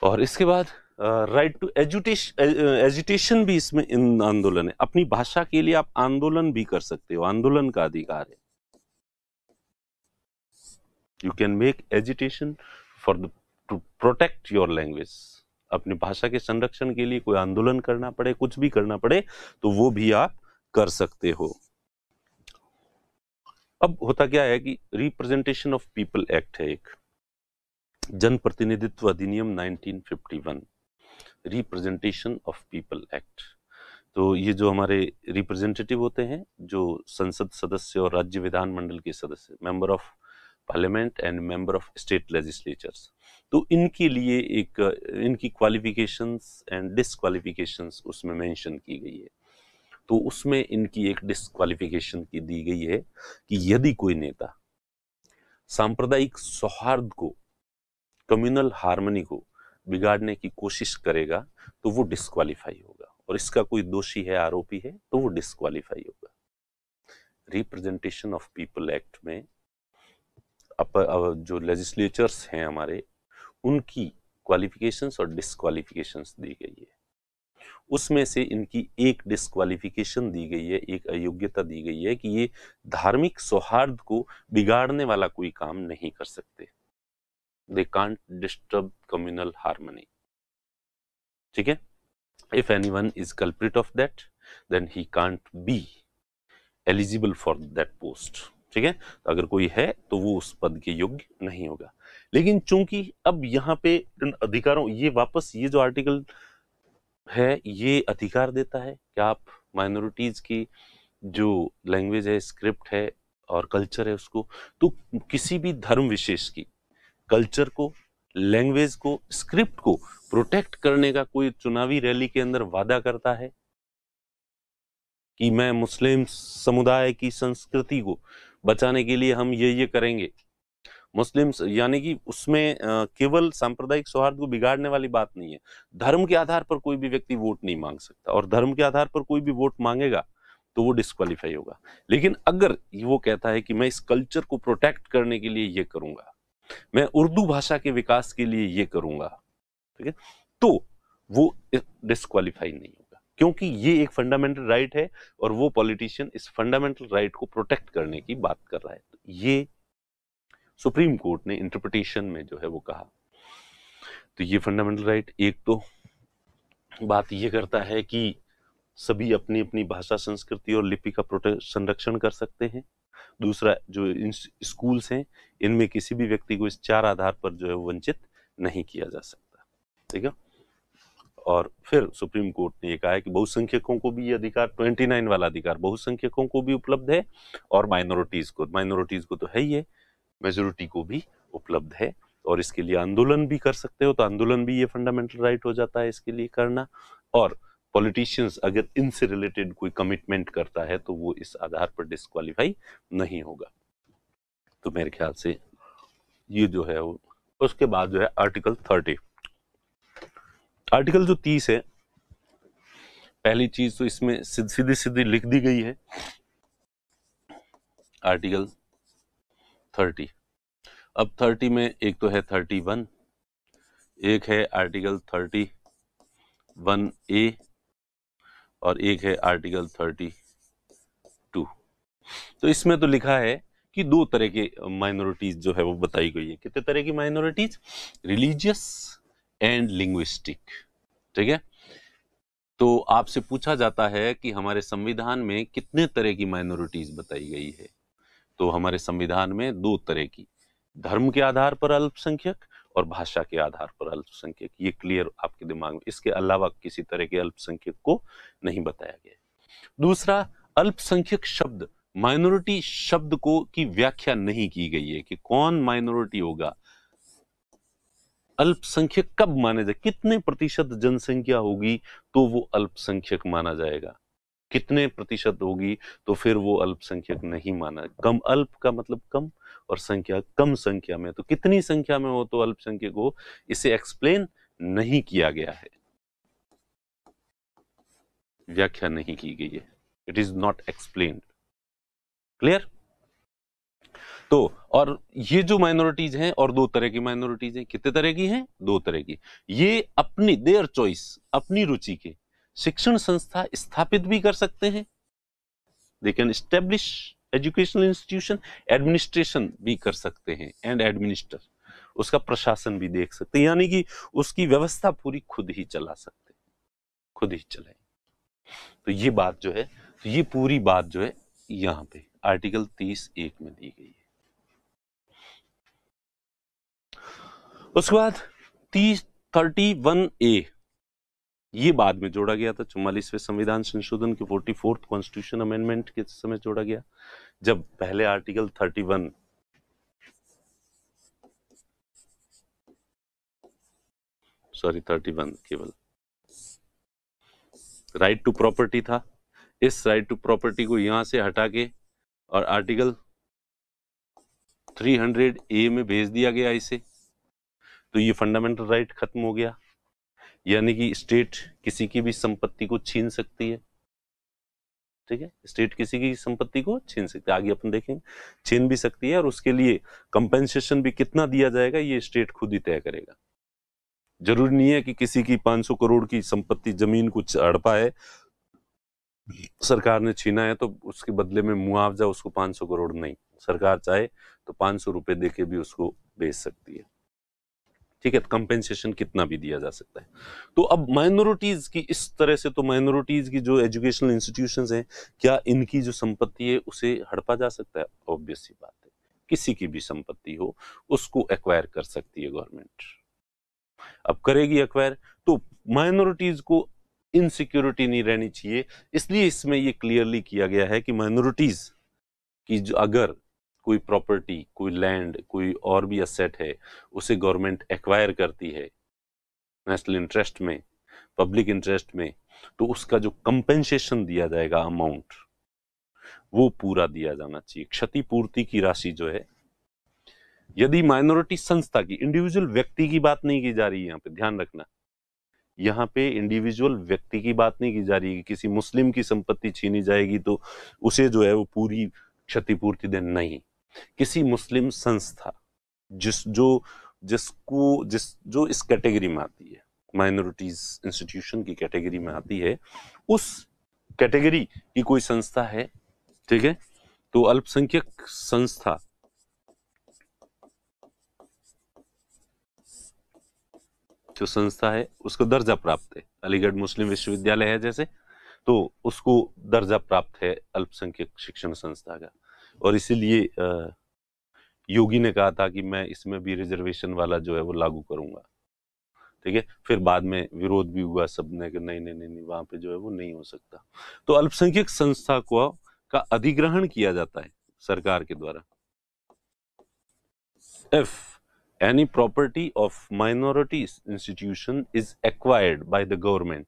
और इसके बाद राइट टू एजुटेशन भी इसमें इन आंदोलन है। अपनी भाषा के लिए आप आंदोलन भी कर सकते हो, आंदोलन का अधिकार है। You can make agitation for the two protect your language. अपनी भाषा के संरक्षण के लिए कोई आंदोलन करना पड़े, कुछ भी करना पड़े, तो वो भी आप कर सकते हो। अब होता क्या है कि रिप्रेजेंटेशन ऑफ पीपल एक्ट है, एक जन प्रतिनिधित्व अधिनियम 1951, रिप्रेजेंटेशन ऑफ पीपल एक्ट। तो ये जो हमारे रिप्रेजेंटेटिव होते हैं, जो संसद सदस्य और राज्य विधानमंडल के सदस्य, member of parliament and member of state legislatures, तो इनके लिए एक इनकी क्वालिफिकेशंस एंड डिसक्वालिफिकेशंस उसमें मेंशन की गई है। तो उसमें इनकी एक डिसक्वालिफिकेशन की दी गई है कि यदि कोई नेता सांप्रदायिक सौहार्द को, कम्युनल हार्मनी को बिगाड़ने की कोशिश करेगा तो वो डिस्क्वालीफाई होगा, और इसका कोई दोषी है, आरोपी है, तो वो डिस्क्वालीफाई होगा। रिप्रेजेंटेशन ऑफ पीपल एक्ट में जो लेजिस्लेचर्स हैं हमारे, उनकी क्वालिफिकेशंस और डिस्क्वालिफिकेशंस दी गई है। उसमें से इनकी एक डिस्क्वालिफिकेशन दी गई है, एक अयोग्यता दी गई है कि ये धार्मिक सौहार्द को बिगाड़ने वाला कोई काम नहीं कर सकते। They can't disturb communal harmony. ठीक है, if anyone is culprit of that then he can't be eligible for that post. ठीक है, तो अगर कोई है तो वो उस पद के योग्य नहीं होगा। लेकिन चूंकि अब यहाँ पे इन अधिकारों, ये वापस ये जो आर्टिकल है ये अधिकार देता है कि आप माइनॉरिटीज की जो लैंग्वेज है, स्क्रिप्ट है और कल्चर है, उसको, तो किसी भी धर्म विशेष की कल्चर को, लैंग्वेज को, स्क्रिप्ट को प्रोटेक्ट करने का कोई चुनावी रैली के अंदर वादा करता है कि मैं मुस्लिम समुदाय की संस्कृति को बचाने के लिए हम ये करेंगे, मुस्लिम, यानी कि उसमें केवल सांप्रदायिक सौहार्द को बिगाड़ने वाली बात नहीं है। धर्म के आधार पर कोई भी व्यक्ति वोट नहीं मांग सकता, और धर्म के आधार पर कोई भी वोट मांगेगा तो वो डिस्क्वालीफाई होगा। लेकिन अगर वो कहता है कि मैं इस कल्चर को प्रोटेक्ट करने के लिए ये करूंगा, मैं उर्दू भाषा के विकास के लिए ये करूंगा, ठीक है, तो वो डिस्क्वालीफाई नहीं होगा, क्योंकि ये एक फंडामेंटल राइट है और वो पॉलिटिशियन इस फंडामेंटल राइट को प्रोटेक्ट करने की बात कर रहा है। तो ये सुप्रीम कोर्ट ने इंटरप्रिटेशन में जो है वो कहा। तो ये फंडामेंटल राइट एक तो बात ये करता है कि सभी अपनी अपनी भाषा, संस्कृति और लिपि का संरक्षण कर सकते हैं। दूसरा, जो स्कूल्स हैं इनमें किसी भी व्यक्ति को इस चार आधार पर जो है वंचित नहीं किया जा सकता। ठीक है, और फिर सुप्रीम कोर्ट ने ये कहा है कि बहुसंख्यकों को भी ये अधिकार, 29 वाला अधिकार बहुसंख्यकों को भी उपलब्ध है और माइनॉरिटीज को तो है ही है, मेजोरिटी को भी उपलब्ध है, और इसके लिए आंदोलन भी कर सकते हो, तो आंदोलन भी ये फंडामेंटल राइट हो जाता है इसके लिए करना। और पॉलिटिशियंस अगर इनसे रिलेटेड कोई कमिटमेंट करता है तो वो इस आधार पर डिस्क्वालीफाई नहीं होगा। तो मेरे ख्याल से ये जो है वो, उसके बाद जो है आर्टिकल 30, आर्टिकल जो 30 है, पहली चीज तो इसमें सीधी सीधी लिख दी गई है आर्टिकल 30। अब 30 में एक तो है 31, एक है आर्टिकल 31A और एक है आर्टिकल 32। तो इसमें तो लिखा है कि दो तरह के माइनॉरिटीज जो है वो बताई गई है। कितने तरह की माइनॉरिटीज? Religious and linguistic. ठीक है, तो आपसे पूछा जाता है कि हमारे संविधान में कितने तरह की माइनॉरिटीज बताई गई है। तो हमारे संविधान में दो तरह की, धर्म के आधार पर अल्पसंख्यक और भाषा के आधार पर अल्पसंख्यक, ये क्लियर आपके दिमाग में, इसके अलावा किसी तरह के अल्पसंख्यक को नहीं बताया गया। दूसरा, अल्पसंख्यक शब्द, माइनॉरिटी शब्द को की व्याख्या नहीं की गई है कि कौन माइनॉरिटी होगा, अल्पसंख्यक कब माने जाए, कितने प्रतिशत जनसंख्या होगी तो वो अल्पसंख्यक माना जाएगा, कितने प्रतिशत होगी तो फिर वो अल्पसंख्यक नहीं माना। कम, अल्प का मतलब कम और संख्या कम संख्या में, तो कितनी संख्या में हो तो अल्पसंख्यक हो, इसे एक्सप्लेन नहीं किया गया है, व्याख्या नहीं की गई है, it is not explained. Clear? तो और ये जो माइनॉरिटीज हैं, और दो तरह की माइनॉरिटीज हैं, कितने तरह की हैं? दो तरह की। ये अपनी देयर चॉइस, अपनी रुचि के शिक्षण संस्था स्थापित भी कर सकते हैं, they can establish educational institution, administration भी कर सकते हैं, एंड एडमिनिस्टर, उसका प्रशासन भी देख सकते हैं, यानी कि उसकी व्यवस्था पूरी खुद ही चला सकते, खुद ही चलाए। तो ये बात जो है, तो ये पूरी बात जो है यहां पे आर्टिकल 30(1) में दी गई है। उसके बाद 31A ये बाद में जोड़ा गया था, 44वें संविधान संशोधन के 44th कॉन्स्टिट्यूशन अमेंडमेंट के समय जोड़ा गया, जब पहले आर्टिकल 31 केवल राइट टू प्रॉपर्टी था, इस राइट टू प्रॉपर्टी को यहां से हटा के और आर्टिकल 300A में भेज दिया गया इसे। तो ये फंडामेंटल राइट खत्म हो गया, यानी कि स्टेट किसी की भी संपत्ति को छीन सकती है। ठीक है, स्टेट किसी की संपत्ति को छीन सकती है, आगे अपन देखेंगे, छीन भी सकती है, और उसके लिए कंपेंसेशन भी कितना दिया जाएगा ये स्टेट खुद ही तय करेगा। जरूरी नहीं है कि किसी की 500 करोड़ की संपत्ति, जमीन कुछ हड़पा है, सरकार ने छीना है, तो उसके बदले में मुआवजा उसको 500 करोड़ नहीं, सरकार चाहे तो 500 रुपए देके भी उसको बेच सकती है। ठीक है, कंपेंसेशन कितना भी दिया जा सकता है। तो अब माइनॉरिटीज की इस तरह से, तो माइनॉरिटीज की जो एजुकेशनल इंस्टीट्यूशंस हैं, क्या इनकी जो संपत्ति है उसे हड़पा जा सकता है? ऑब्वियस सी बात है, किसी की भी संपत्ति हो उसको एक्वायर कर सकती है गवर्नमेंट। अब करेगी एक्वायर, तो माइनॉरिटीज को इनसिक्योरिटी नहीं रहनी चाहिए, इसलिए इसमें ये क्लियरली किया गया है कि माइनॉरिटीज की जो अगर कोई प्रॉपर्टी, कोई लैंड, कोई और भी असेट है, उसे गवर्नमेंट एक्वायर करती है नेशनल इंटरेस्ट में, पब्लिक इंटरेस्ट में, तो उसका जो कंपेंसेशन दिया जाएगा अमाउंट, वो पूरा दिया जाना चाहिए। क्षतिपूर्ति की राशि जो है, यदि माइनॉरिटी संस्था की, इंडिविजुअल व्यक्ति की बात नहीं की जा रही है, यहाँ पे ध्यान रखना, यहाँ पे इंडिविजुअल व्यक्ति की बात नहीं की जा रही है, किसी मुस्लिम की संपत्ति छीनी जाएगी तो उसे जो है वो पूरी क्षतिपूर्ति दे, नहीं, किसी मुस्लिम संस्था जो इस कैटेगरी में आती है, माइनॉरिटीज इंस्टीट्यूशन की कैटेगरी में आती है, उस कैटेगरी की कोई संस्था है, ठीक है, तो अल्पसंख्यक संस्था जो संस्था है उसको दर्जा प्राप्त है, अलीगढ़ मुस्लिम विश्वविद्यालय है जैसे, तो उसको दर्जा प्राप्त है अल्पसंख्यक शिक्षण संस्था का, और इसीलिए योगी ने कहा था कि मैं इसमें भी रिजर्वेशन वाला जो है वो लागू करूंगा। ठीक है, फिर बाद में विरोध भी हुआ सबने कि नहीं नहीं नहीं नहीं, वहां पे जो है वो नहीं हो सकता। तो अल्पसंख्यक संस्था को का अधिग्रहण किया जाता है सरकार के द्वारा। If any property of minority institution is acquired by the government,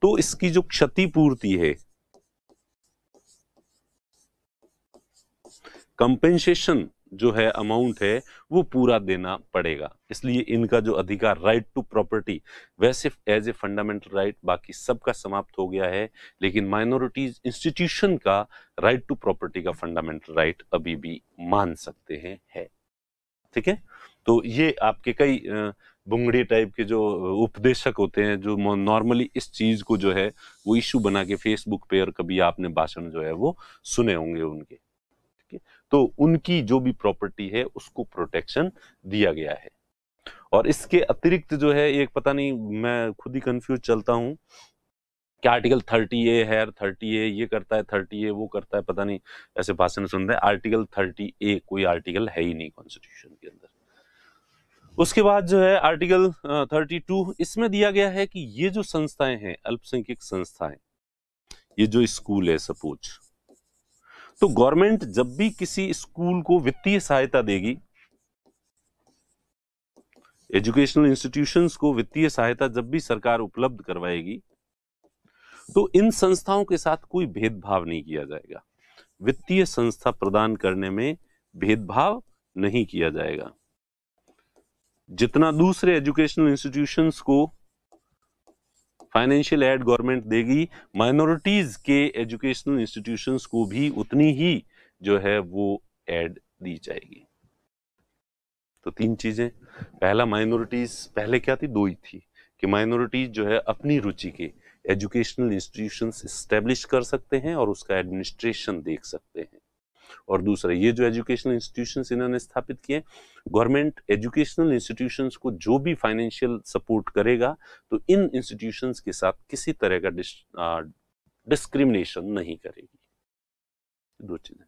तो इसकी जो क्षतिपूर्ति है, कंपेंसेशन जो है, अमाउंट है, वो पूरा देना पड़ेगा। इसलिए इनका जो अधिकार, राइट टू प्रॉपर्टी, वैसे एज ए फंडामेंटल राइट बाकी सबका समाप्त हो गया है, लेकिन माइनॉरिटीज इंस्टीट्यूशन का राइट टू प्रॉपर्टी का फंडामेंटल राइट अभी भी मान सकते हैं, है। ठीक है, तो ये आपके कई बुंगड़ी टाइप के जो उपदेशक होते हैं, जो नॉर्मली इस चीज को जो है वो इशू बना के फेसबुक पे, और कभी आपने भाषण जो है वो सुने होंगे उनके, ठीक है, तो उनकी जो भी प्रॉपर्टी है उसको प्रोटेक्शन दिया गया है। और इसके अतिरिक्त जो है, एक पता नहीं, मैं खुद ही कंफ्यूज चलता हूँ कि आर्टिकल 30A है, 30A ये करता है, 30A वो करता है, पता नहीं, ऐसे भाषण सुन रहे हैं। आर्टिकल 30A कोई आर्टिकल है ही नहीं कॉन्स्टिट्यूशन के अंदर। उसके बाद जो है आर्टिकल 32, इसमें दिया गया है कि ये जो संस्थाएं हैं, अल्पसंख्यक संस्थाएं, ये जो स्कूल है सपोज, तो गवर्नमेंट जब भी किसी स्कूल को वित्तीय सहायता देगी, एजुकेशनल इंस्टीट्यूशंस को वित्तीय सहायता जब भी सरकार उपलब्ध करवाएगी, तो इन संस्थाओं के साथ कोई भेदभाव नहीं किया जाएगा। वित्तीय संस्था प्रदान करने में भेदभाव नहीं किया जाएगा। जितना दूसरे एजुकेशनल इंस्टीट्यूशंस को फाइनेंशियल एड गवर्नमेंट देगी, माइनॉरिटीज के एजुकेशनल इंस्टीट्यूशंस को भी उतनी ही जो है वो एड दी जाएगी। तो तीन चीजें, पहला माइनॉरिटीज, पहले क्या थी, दो ही थी, कि माइनॉरिटीज जो है अपनी रुचि के एजुकेशनल इंस्टीट्यूशंस एस्टेब्लिश कर सकते हैं और उसका एडमिनिस्ट्रेशन देख सकते हैं, और दूसरा, ये जो एजुकेशनल इंस्टीट्यूशंस इन्होंने स्थापित किए, गवर्नमेंट एजुकेशनल इंस्टीट्यूशंस को जो भी फाइनेंशियल सपोर्ट करेगा, तो इन इंस्टीट्यूशंस के साथ किसी तरह का डिस्क्रिमिनेशन नहीं करेगी। दो चीजें,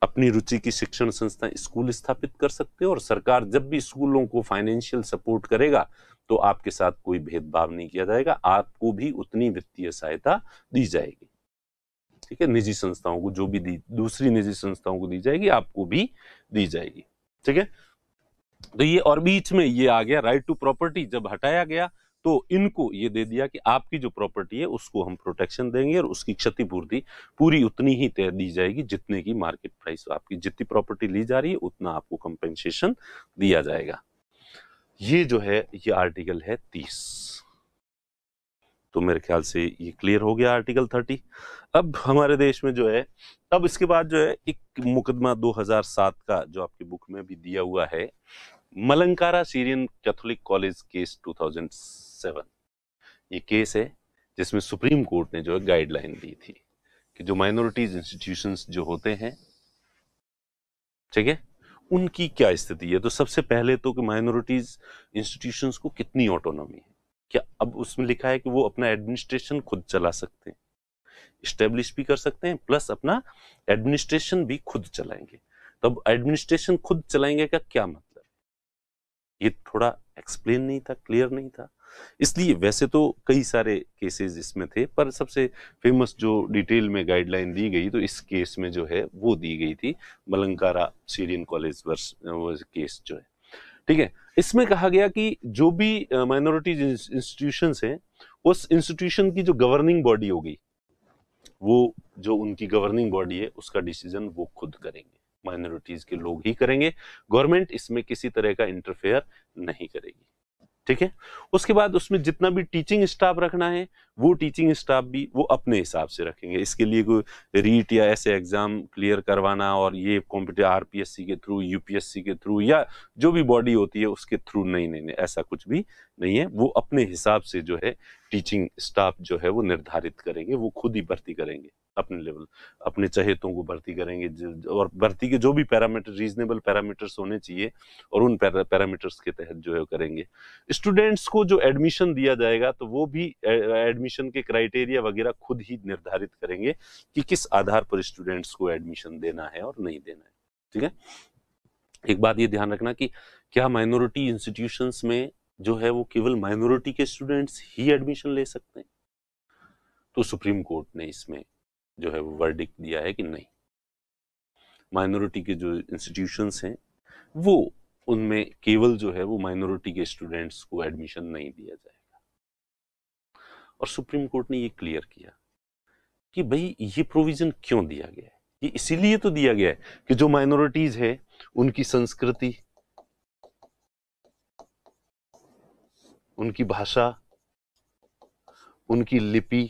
अपनी रुचि की शिक्षण संस्थाएं स्कूल स्थापित कर सकते हैं, और सरकार जब भी स्कूलों को फाइनेंशियल सपोर्ट करेगा तो आपके साथ कोई भेदभाव नहीं किया जाएगा, आपको भी उतनी वित्तीय सहायता दी जाएगी। ठीक है, निजी संस्थाओं को जो भी दूसरी निजी संस्थाओं को दी जाएगी, आपको भी दी जाएगी। ठीक है, तो ये, और बीच में ये आ गया राइट टू प्रॉपर्टी, जब हटाया गया तो इनको ये दे दिया कि आपकी जो प्रॉपर्टी है उसको हम प्रोटेक्शन देंगे, और उसकी क्षतिपूर्ति पूरी उतनी ही तय दी जाएगी जितने की मार्केट प्राइस, आपकी जितनी प्रॉपर्टी ली जा रही है उतना आपको कंपेंसेशन दिया जाएगा। ये जो है ये आर्टिकल है 30। तो मेरे ख्याल से ये क्लियर हो गया आर्टिकल 30। अब हमारे देश में जो है, अब इसके बाद जो है एक मुकदमा 2007 का जो आपकी बुक में भी दिया हुआ है, Malankara Syrian Catholic college case 2007। ये केस है जिसमें सुप्रीम कोर्ट ने जो है गाइडलाइन दी थी कि जो माइनॉरिटीज इंस्टीट्यूशंस जो होते हैं, ठीक है, उनकी क्या स्थिति है। तो सबसे पहले तो कि माइनॉरिटीज इंस्टीट्यूशंस को कितनी ऑटोनॉमी है, क्या अब उसमें लिखा है कि वो अपना एडमिनिस्ट्रेशन खुद चला सकते हैं, स्टेब्लिश भी कर सकते हैं, प्लस अपना एडमिनिस्ट्रेशन भी खुद चलाएंगे। तब एडमिनिस्ट्रेशन खुद चलाएंगे का क्या मतलब, ये थोड़ा एक्सप्लेन नहीं था, क्लियर नहीं था। इसलिए वैसे तो कई सारे केसेस इसमें थे, पर सबसे फेमस जो डिटेल में गाइडलाइन दी गई तो इस केस में जो है वो दी गई थी, Malankara Syrian college verse case जो है, ठीक है। इसमें कहा गया कि जो भी माइनॉरिटीज इंस्टीट्यूशंस हैं, उस इंस्टीट्यूशन की जो गवर्निंग बॉडी होगी, वो जो उनकी गवर्निंग बॉडी है उसका डिसीजन वो खुद करेंगे, माइनॉरिटीज के लोग ही करेंगे, गवर्नमेंट इसमें किसी तरह का इंटरफेयर नहीं करेगी, ठीक है। उसके बाद उसमें जितना भी टीचिंग स्टाफ रखना है, वो टीचिंग स्टाफ भी वो अपने हिसाब से रखेंगे। इसके लिए कोई रीट या ऐसे एग्जाम क्लियर करवाना और ये कॉम्पिटिटिव आरपीएससी के थ्रू, यूपीएससी के थ्रू या जो भी बॉडी होती है उसके थ्रू नहीं, नहीं नहीं ऐसा कुछ भी नहीं है। वो अपने हिसाब से जो है टीचिंग स्टाफ जो है वो निर्धारित करेंगे, वो खुद ही भर्ती करेंगे अपने लेवल, अपने चहेतों को भर्ती करेंगे, और भर्ती के जो भी पैरामीटर, रीजनेबल पैरामीटर्स होने चाहिए, और उन पैरामीटर्स के तहत जो है करेंगे। स्टूडेंट्स को जो एडमिशन दिया जाएगा तो वो भी एडमिशन के क्राइटेरिया वगैरह खुद ही निर्धारित करेंगे कि किस आधार पर स्टूडेंट्स को एडमिशन देना है और नहीं देना है, ठीक है। एक बात ये ध्यान रखना कि क्या माइनॉरिटी इंस्टीट्यूशंस में जो है वो केवल माइनॉरिटी के स्टूडेंट्स ही एडमिशन ले सकते हैं, तो सुप्रीम कोर्ट ने इसमें जो है वो वर्डिक्ट दिया है कि नहीं, माइनॉरिटी के जो इंस्टीट्यूशंस हैं वो उनमें केवल जो है वो माइनॉरिटी के स्टूडेंट्स को एडमिशन नहीं दिया जाएगा। और सुप्रीम कोर्ट ने ये क्लियर किया कि भाई ये प्रोविजन क्यों दिया गया है, ये इसीलिए तो दिया गया है कि जो माइनॉरिटीज है उनकी संस्कृति, उनकी भाषा, उनकी लिपि,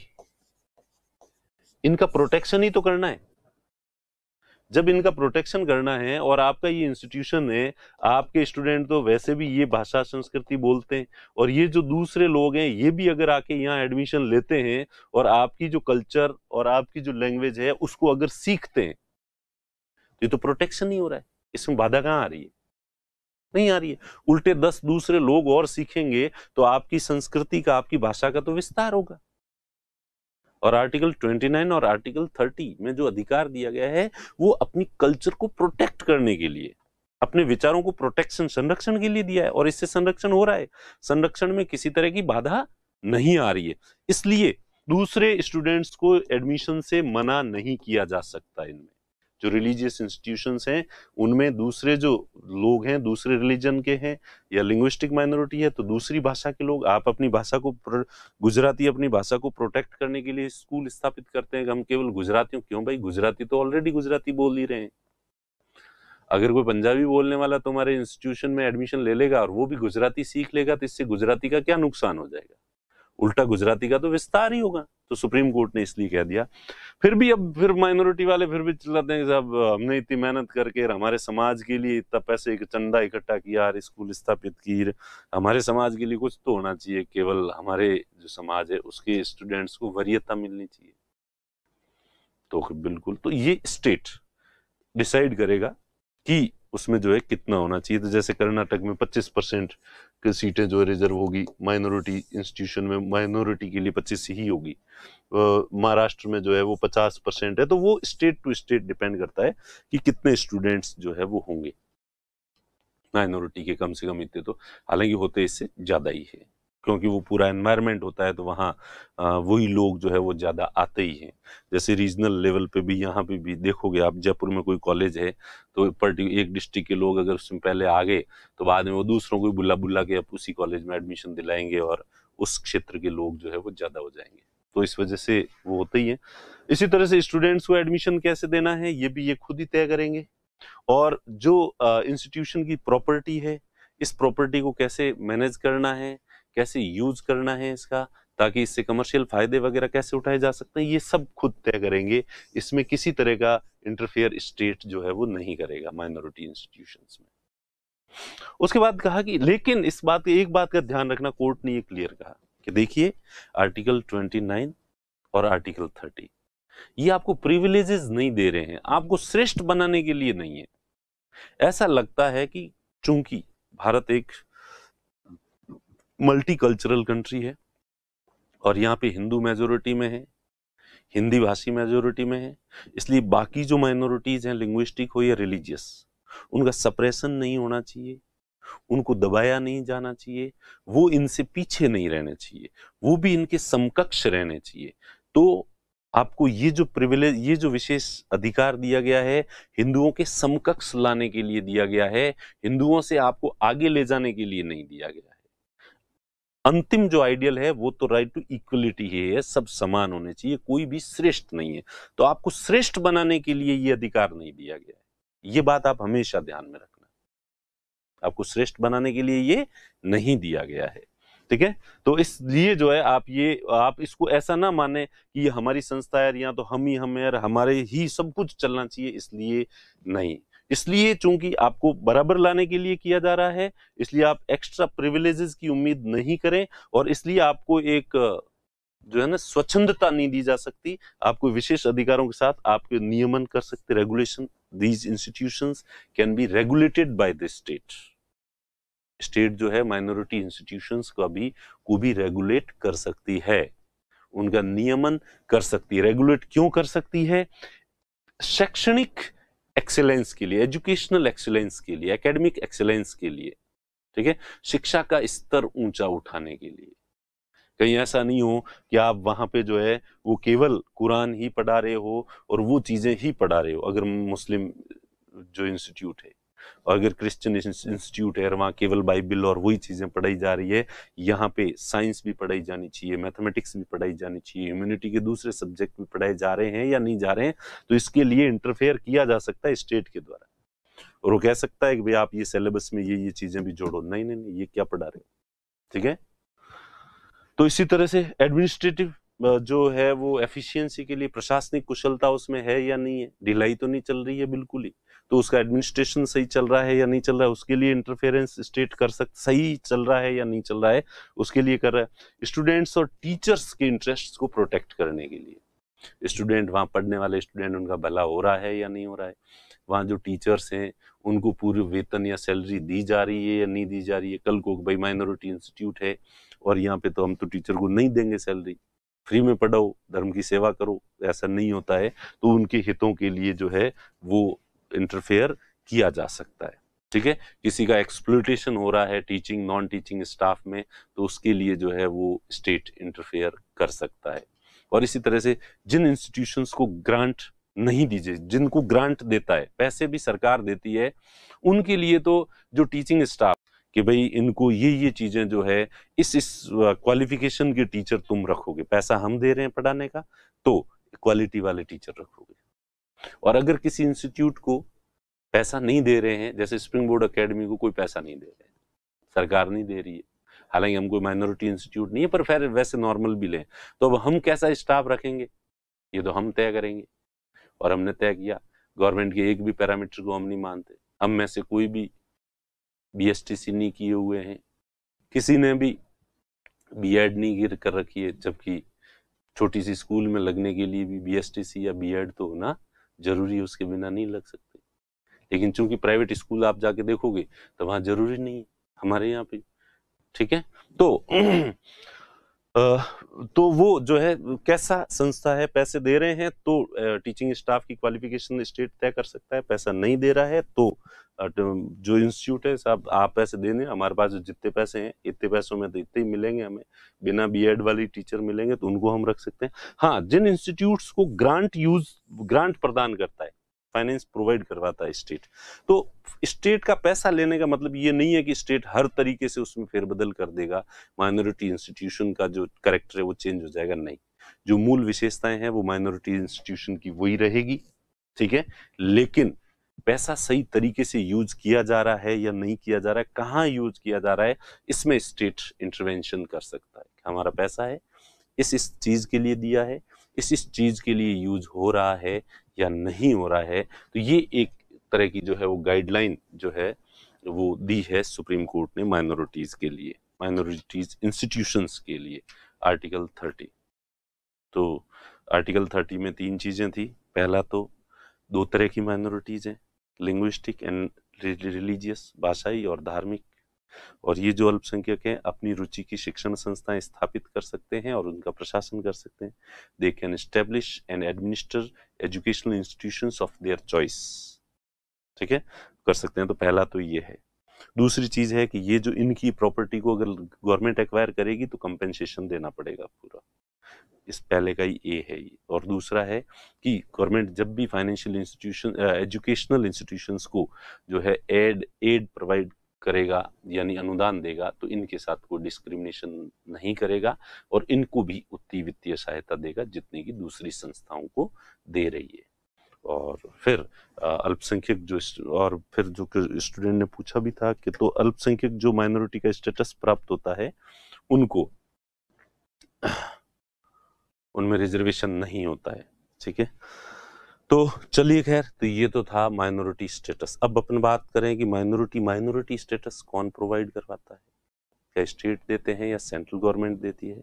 इनका प्रोटेक्शन ही तो करना है। जब इनका प्रोटेक्शन करना है और आपका ये इंस्टीट्यूशन है, आपके स्टूडेंट तो वैसे भी ये भाषा संस्कृति बोलते हैं, और ये जो दूसरे लोग हैं ये भी अगर आके यहाँ एडमिशन लेते हैं और आपकी जो कल्चर और आपकी जो लैंग्वेज है उसको अगर सीखते हैं, तो ये तो प्रोटेक्शन ही हो रहा है। इसमें बाधा कहाँ आ रही है? नहीं आ रही है। उल्टे 10 दूसरे लोग और सीखेंगे तो आपकी संस्कृति का, आपकी भाषा का तो विस्तार होगा। और आर्टिकल 29 और आर्टिकल 30 में जो अधिकार दिया गया है वो अपनी कल्चर को प्रोटेक्ट करने के लिए, अपने विचारों को प्रोटेक्शन, संरक्षण के लिए दिया है, और इससे संरक्षण हो रहा है। संरक्षण में किसी तरह की बाधा नहीं आ रही है, इसलिए दूसरे स्टूडेंट्स को एडमिशन से मना नहीं किया जा सकता। इनमें जो रिलीजियस इंस्टीट्यूशंस हैं उनमें दूसरे जो लोग हैं, दूसरे रिलीजन के हैं या लिंग्विस्टिक माइनॉरिटी है, तो दूसरी भाषा के लोग, आप अपनी भाषा को, गुजराती अपनी भाषा को प्रोटेक्ट करने के लिए स्कूल स्थापित करते हैं कि हम केवल गुजरातियों, क्यों भाई, गुजराती तो ऑलरेडी गुजराती बोल ही रहे हैं। अगर कोई पंजाबी बोलने वाला तुम्हारे इंस्टीट्यूशन में एडमिशन ले लेगा और वो भी गुजराती सीख लेगा, तो इससे गुजराती का क्या नुकसान हो जाएगा? उल्टा गुजराती का तो विस्तार ही होगा। तो सुप्रीम कोर्ट ने इसलिए कह दिया। फिर भी अब फिर माइनॉरिटी वाले फिर भी चिल्लाते हैं कि साहब हमने इतनी मेहनत करके हमारे समाज के लिए इतना पैसे चंदा इकट्ठा किया, स्कूल स्थापित की, हमारे समाज के लिए कुछ तो होना चाहिए, केवल हमारे जो समाज है उसके स्टूडेंट्स को वरीयता मिलनी चाहिए। तो बिल्कुल, तो ये स्टेट डिसाइड करेगा कि उसमें जो है कितना होना चाहिए। तो जैसे कर्नाटक में 25% की सीटें जो रिजर्व होगी माइनॉरिटी इंस्टीट्यूशन में, माइनॉरिटी के लिए 25 ही होगी। महाराष्ट्र में जो है वो 50% है। तो वो स्टेट टू स्टेट डिपेंड करता है कि कितने स्टूडेंट्स जो है वो होंगे माइनॉरिटी के, कम से कम इतने तो, हालांकि होते इससे ज्यादा ही है क्योंकि वो पूरा एनवायरनमेंट होता है, तो वहाँ वही लोग जो है वो ज्यादा आते ही हैं। जैसे रीजनल लेवल पे भी, यहाँ पे भी देखोगे आप, जयपुर में कोई कॉलेज है तो एक डिस्ट्रिक्ट के लोग अगर उसमें पहले आ गए तो बाद में वो दूसरों को बुला बुला के उसी कॉलेज में एडमिशन दिलाएंगे और उस क्षेत्र के लोग जो है वो ज्यादा हो जाएंगे। तो इस वजह से वो होते ही है। इसी तरह से स्टूडेंट्स को एडमिशन कैसे देना है ये भी ये खुद ही तय करेंगे। और जो इंस्टीट्यूशन की प्रॉपर्टी है, इस प्रॉपर्टी को कैसे मैनेज करना है, कैसे यूज करना है इसका, ताकि इससे कमर्शियल फायदे वगैरह कैसे उठाए जा सकते हैं, ये सब खुद तय करेंगे। इसमें किसी तरह का इंटरफेयर स्टेट जो है वो नहीं करेगा माइनॉरिटी इंस्टीट्यूशंस में। उसके बाद कहा कि लेकिन इस बात एक बात का ध्यान रखना, कोर्ट ने ये क्लियर कहा कि देखिए आर्टिकल 29 और आर्टिकल 30 ये आपको प्रिविलेजेस नहीं दे रहे हैं, आपको श्रेष्ठ बनाने के लिए नहीं है। ऐसा लगता है कि चूंकि भारत एक मल्टीकल्चरल कंट्री है और यहाँ पे हिंदू मेजोरिटी में है, हिंदी भाषी मेजोरिटी में है, इसलिए बाकी जो माइनॉरिटीज हैं, लिंग्विस्टिक हो या रिलीजियस, उनका सप्रेशन नहीं होना चाहिए, उनको दबाया नहीं जाना चाहिए, वो इनसे पीछे नहीं रहने चाहिए, वो भी इनके समकक्ष रहने चाहिए। तो आपको ये जो प्रिविलेज, ये जो विशेष अधिकार दिया गया है, हिंदुओं के समकक्ष लाने के लिए दिया गया है, हिंदुओं से आपको आगे ले जाने के लिए नहीं दिया गया है। अंतिम जो आइडियल है वो तो राइट टू इक्वलिटी है, सब समान होने चाहिए, कोई भी श्रेष्ठ नहीं है। तो आपको श्रेष्ठ बनाने के लिए ये अधिकार नहीं दिया गया है, ये बात आप हमेशा ध्यान में रखना। आपको श्रेष्ठ बनाने के लिए ये नहीं दिया गया है, ठीक है। तो इसलिए जो है आप इसको ऐसा ना माने कि ये हमारी संस्था है, यहाँ तो हम ही हमें और हमारे ही सब कुछ चलना चाहिए, इसलिए नहीं। इसलिए चूंकि आपको बराबर लाने के लिए किया जा रहा है, इसलिए आप एक्स्ट्रा प्रिविलेजेस की उम्मीद नहीं करें, और इसलिए आपको एक जो है ना स्वच्छंदता नहीं दी जा सकती। आपको विशेष अधिकारों के साथ आपके नियमन कर सकते, regulation, these institutions can be regulated by the state. State जो है माइनॉरिटी इंस्टीट्यूशंस को भी रेगुलेट कर सकती है, उनका नियमन कर सकती है। रेगुलेट क्यों कर सकती है? शैक्षणिक एक्सीलेंस के लिए, एजुकेशनल एक्सीलेंस के लिए, एकेडमिक एक्सीलेंस के लिए, ठीक है, शिक्षा का स्तर ऊंचा उठाने के लिए। कहीं ऐसा नहीं हो कि आप वहां पे जो है वो केवल कुरान ही पढ़ा रहे हो और वो चीजें ही पढ़ा रहे हो, अगर मुस्लिम जो इंस्टीट्यूट है, और अगर क्रिश्चियन इंस्टीट्यूट है और वहाँ केवल बाइबल और वही चीजें पढ़ाई जा रही है। यहाँ पे साइंस भी पढ़ाई जानी चाहिए, मैथमेटिक्स भी पढ़ाई जानी चाहिए, ह्यूमैनिटी के दूसरे सब्जेक्ट भी पढ़ाए जा रहे हैं या नहीं जा रहे हैं, तो इसके लिए इंटरफेयर किया जा सकता है स्टेट के द्वारा, और वो कह सकता है कि भाई आप ये सिलेबस में ये चीजें भी जोड़ो। नहीं नहीं नहीं, ये क्या पढ़ा रहे हो, ठीक है। तो इसी तरह से एडमिनिस्ट्रेटिव जो है वो एफिशिएंसी के लिए, प्रशासनिक कुशलता उसमें है या नहीं है, ढिलाई तो नहीं चल रही है बिल्कुल ही, तो उसका एडमिनिस्ट्रेशन सही चल रहा है या नहीं चल रहा है, उसके लिए इंटरफेरेंस स्टेट कर सकता, सही चल रहा है या नहीं चल रहा है, उसके लिए कर रहा है। स्टूडेंट्स और टीचर्स के इंटरेस्ट को प्रोटेक्ट करने के लिए, स्टूडेंट, वहाँ पढ़ने वाले स्टूडेंट, उनका भला हो रहा है या नहीं हो रहा है, वहाँ जो टीचर्स हैं उनको पूरी वेतन या सैलरी दी जा रही है या नहीं दी जा रही है। कल को भाई माइनॉरिटी इंस्टीट्यूट है और यहाँ पे तो हम तो टीचर को नहीं देंगे सैलरी, फ्री में पढ़ाओ, धर्म की सेवा करो, ऐसा नहीं होता है, तो उनके हितों के लिए जो है वो इंटरफेयर किया जा सकता है, ठीक है। किसी का एक्सप्लॉयटेशन हो रहा है टीचिंग नॉन टीचिंग स्टाफ में, तो उसके लिए जो है वो स्टेट इंटरफेयर कर सकता है। और इसी तरह से जिन इंस्टीट्यूशंस को ग्रांट नहीं दीजिए, जिनको ग्रांट देता है, पैसे भी सरकार देती है, उनके लिए तो जो टीचिंग स्टाफ कि भाई इनको ये चीजें जो है इस क्वालिफिकेशन के टीचर तुम रखोगे, पैसा हम दे रहे हैं पढ़ाने का, तो क्वालिटी वाले टीचर रखोगे। और अगर किसी इंस्टीट्यूट को पैसा नहीं दे रहे हैं, जैसे स्प्रिंग बोर्ड एकेडमी को कोई पैसा नहीं दे रहे हैं, सरकार नहीं दे रही है, हालांकि हम कोई माइनॉरिटी इंस्टीट्यूट नहीं है, पर फिर वैसे नॉर्मल भी लें, तो अब हम कैसा स्टाफ रखेंगे ये तो हम तय करेंगे। और हमने तय किया, गवर्नमेंट के एक भी पैरामीटर को हम नहीं मानते। हम में से कोई भी बीएसटीसी नहीं किए हुए हैं, किसी ने भी बीएड नहीं कर रखी है, जबकि छोटी सी स्कूल में लगने के लिए भी बीएसटीसी या बीएड तो होना जरूरी है, उसके बिना नहीं लग सकते। लेकिन चूंकि प्राइवेट स्कूल आप जाके देखोगे तो वहां जरूरी नहीं है, हमारे यहाँ पे, ठीक है। तो वो जो है कैसा संस्था है, पैसे दे रहे हैं तो टीचिंग स्टाफ की क्वालिफिकेशन स्टेट तय कर सकता है, पैसा नहीं दे रहा है तो जो इंस्टीट्यूट है साहब आप पैसे देने, हमारे पास जितने पैसे हैं इतने पैसों में तो इतने ही मिलेंगे हमें, बिना बीएड वाली टीचर मिलेंगे तो उनको हम रख सकते हैं। हाँ, जिन इंस्टीट्यूट्स को ग्रांट प्रदान करता है, फाइनेंस प्रोवाइड करवाता है स्टेट, तो स्टेट का पैसा लेने का मतलब ये नहीं है कि स्टेट हर तरीके से उसमें फेरबदल कर देगा, माइनॉरिटी इंस्टीट्यूशन का जो कैरेक्टर है वो चेंज हो जाएगा, नहीं। जो मूल विशेषताएं हैं वो माइनॉरिटी इंस्टीट्यूशन की वही रहेगी, ठीक है। लेकिन पैसा सही तरीके से यूज किया जा रहा है या नहीं किया जा रहा है, कहाँ यूज किया जा रहा है, इसमें स्टेट इंटरवेंशन कर सकता है। हमारा पैसा है, इस चीज के लिए दिया है, इस चीज के लिए यूज हो रहा है या नहीं हो रहा है। तो ये एक तरह की जो है वो गाइडलाइन जो है वो दी है सुप्रीम कोर्ट ने माइनॉरिटीज के लिए, माइनॉरिटीज इंस्टीट्यूशंस के लिए, आर्टिकल 30। तो आर्टिकल 30 में 3 चीजें थी। पहला तो 2 तरह की माइनॉरिटीज हैं, लिंग्विस्टिक एंड रिलीजियस, भाषाई और धार्मिक। और ये जो अल्पसंख्यक हैं अपनी रुचि की शिक्षण संस्थाएं स्थापित कर सकते हैं और उनका प्रशासन कर सकते हैं। They can establish and administer educational institutions of their choice. ठीक है, कर सकते हैं। तो पहला तो ये है। दूसरी चीज है कि ये जो इनकी प्रॉपर्टी को अगर गवर्नमेंट एक्वायर करेगी तो कंपेंसेशन देना पड़ेगा पूरा। इस पहले का ही ए है ये। और दूसरा है कि गवर्नमेंट जब भी फाइनेंशियल इंस्टीट्यूशन, एजुकेशनल इंस्टीट्यूशंस को जो है एड प्रोवाइड करेगा यानी अनुदान देगा, तो इनके साथ कोई डिस्क्रिमिनेशन नहीं करेगा और इनको भी उतनी वित्तीय सहायता देगा जितनी की दूसरी संस्थाओं को दे रही है। और फिर अल्पसंख्यक जो, और फिर जो स्टूडेंट ने पूछा भी था कि तो अल्पसंख्यक जो माइनॉरिटी का स्टेटस प्राप्त होता है उनको, उनमें रिजर्वेशन नहीं होता है। ठीक है, तो चलिए खैर, तो ये तो था माइनॉरिटी स्टेटस। अब अपन बात करें कि माइनॉरिटी स्टेटस कौन प्रोवाइड करवाता है, क्या स्टेट देते हैं या सेंट्रल गवर्नमेंट देती है।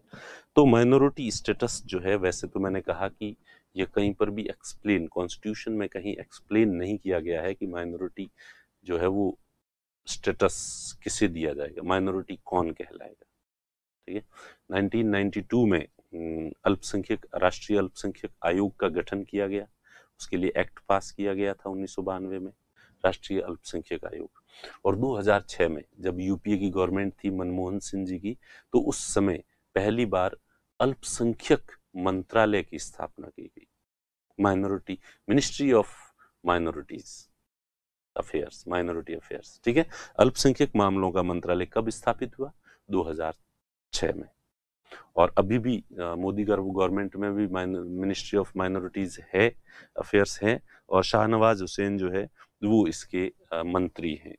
तो माइनॉरिटी स्टेटस जो है, वैसे तो मैंने कहा कि ये कहीं पर भी एक्सप्लेन, कॉन्स्टिट्यूशन में कहीं एक्सप्लेन नहीं किया गया है कि माइनॉरिटी जो है वो स्टेटस किसे दिया जाएगा, माइनॉरिटी कौन कहलाएगा। ठीक है, 1992 में राष्ट्रीय अल्पसंख्यक आयोग का गठन किया गया। उसके लिए एक्ट पास किया गया था 1992 में, राष्ट्रीय अल्पसंख्यक आयोग। और 2006 में जब यूपीए की गवर्नमेंट थी मनमोहन सिंह जी की, तो उस समय पहली बार अल्पसंख्यक मंत्रालय की स्थापना की गई, minority ministry of minorities affairs, minority affairs. ठीक है, अल्पसंख्यक मामलों का मंत्रालय कब स्थापित हुआ, 2006 में। और अभी भी मोदी गवर्नमेंट में भी मिनिस्ट्री ऑफ माइनॉरिटीज है, अफेयर्स है, और शाहनवाज हुसैन जो है वो इसके मंत्री हैं।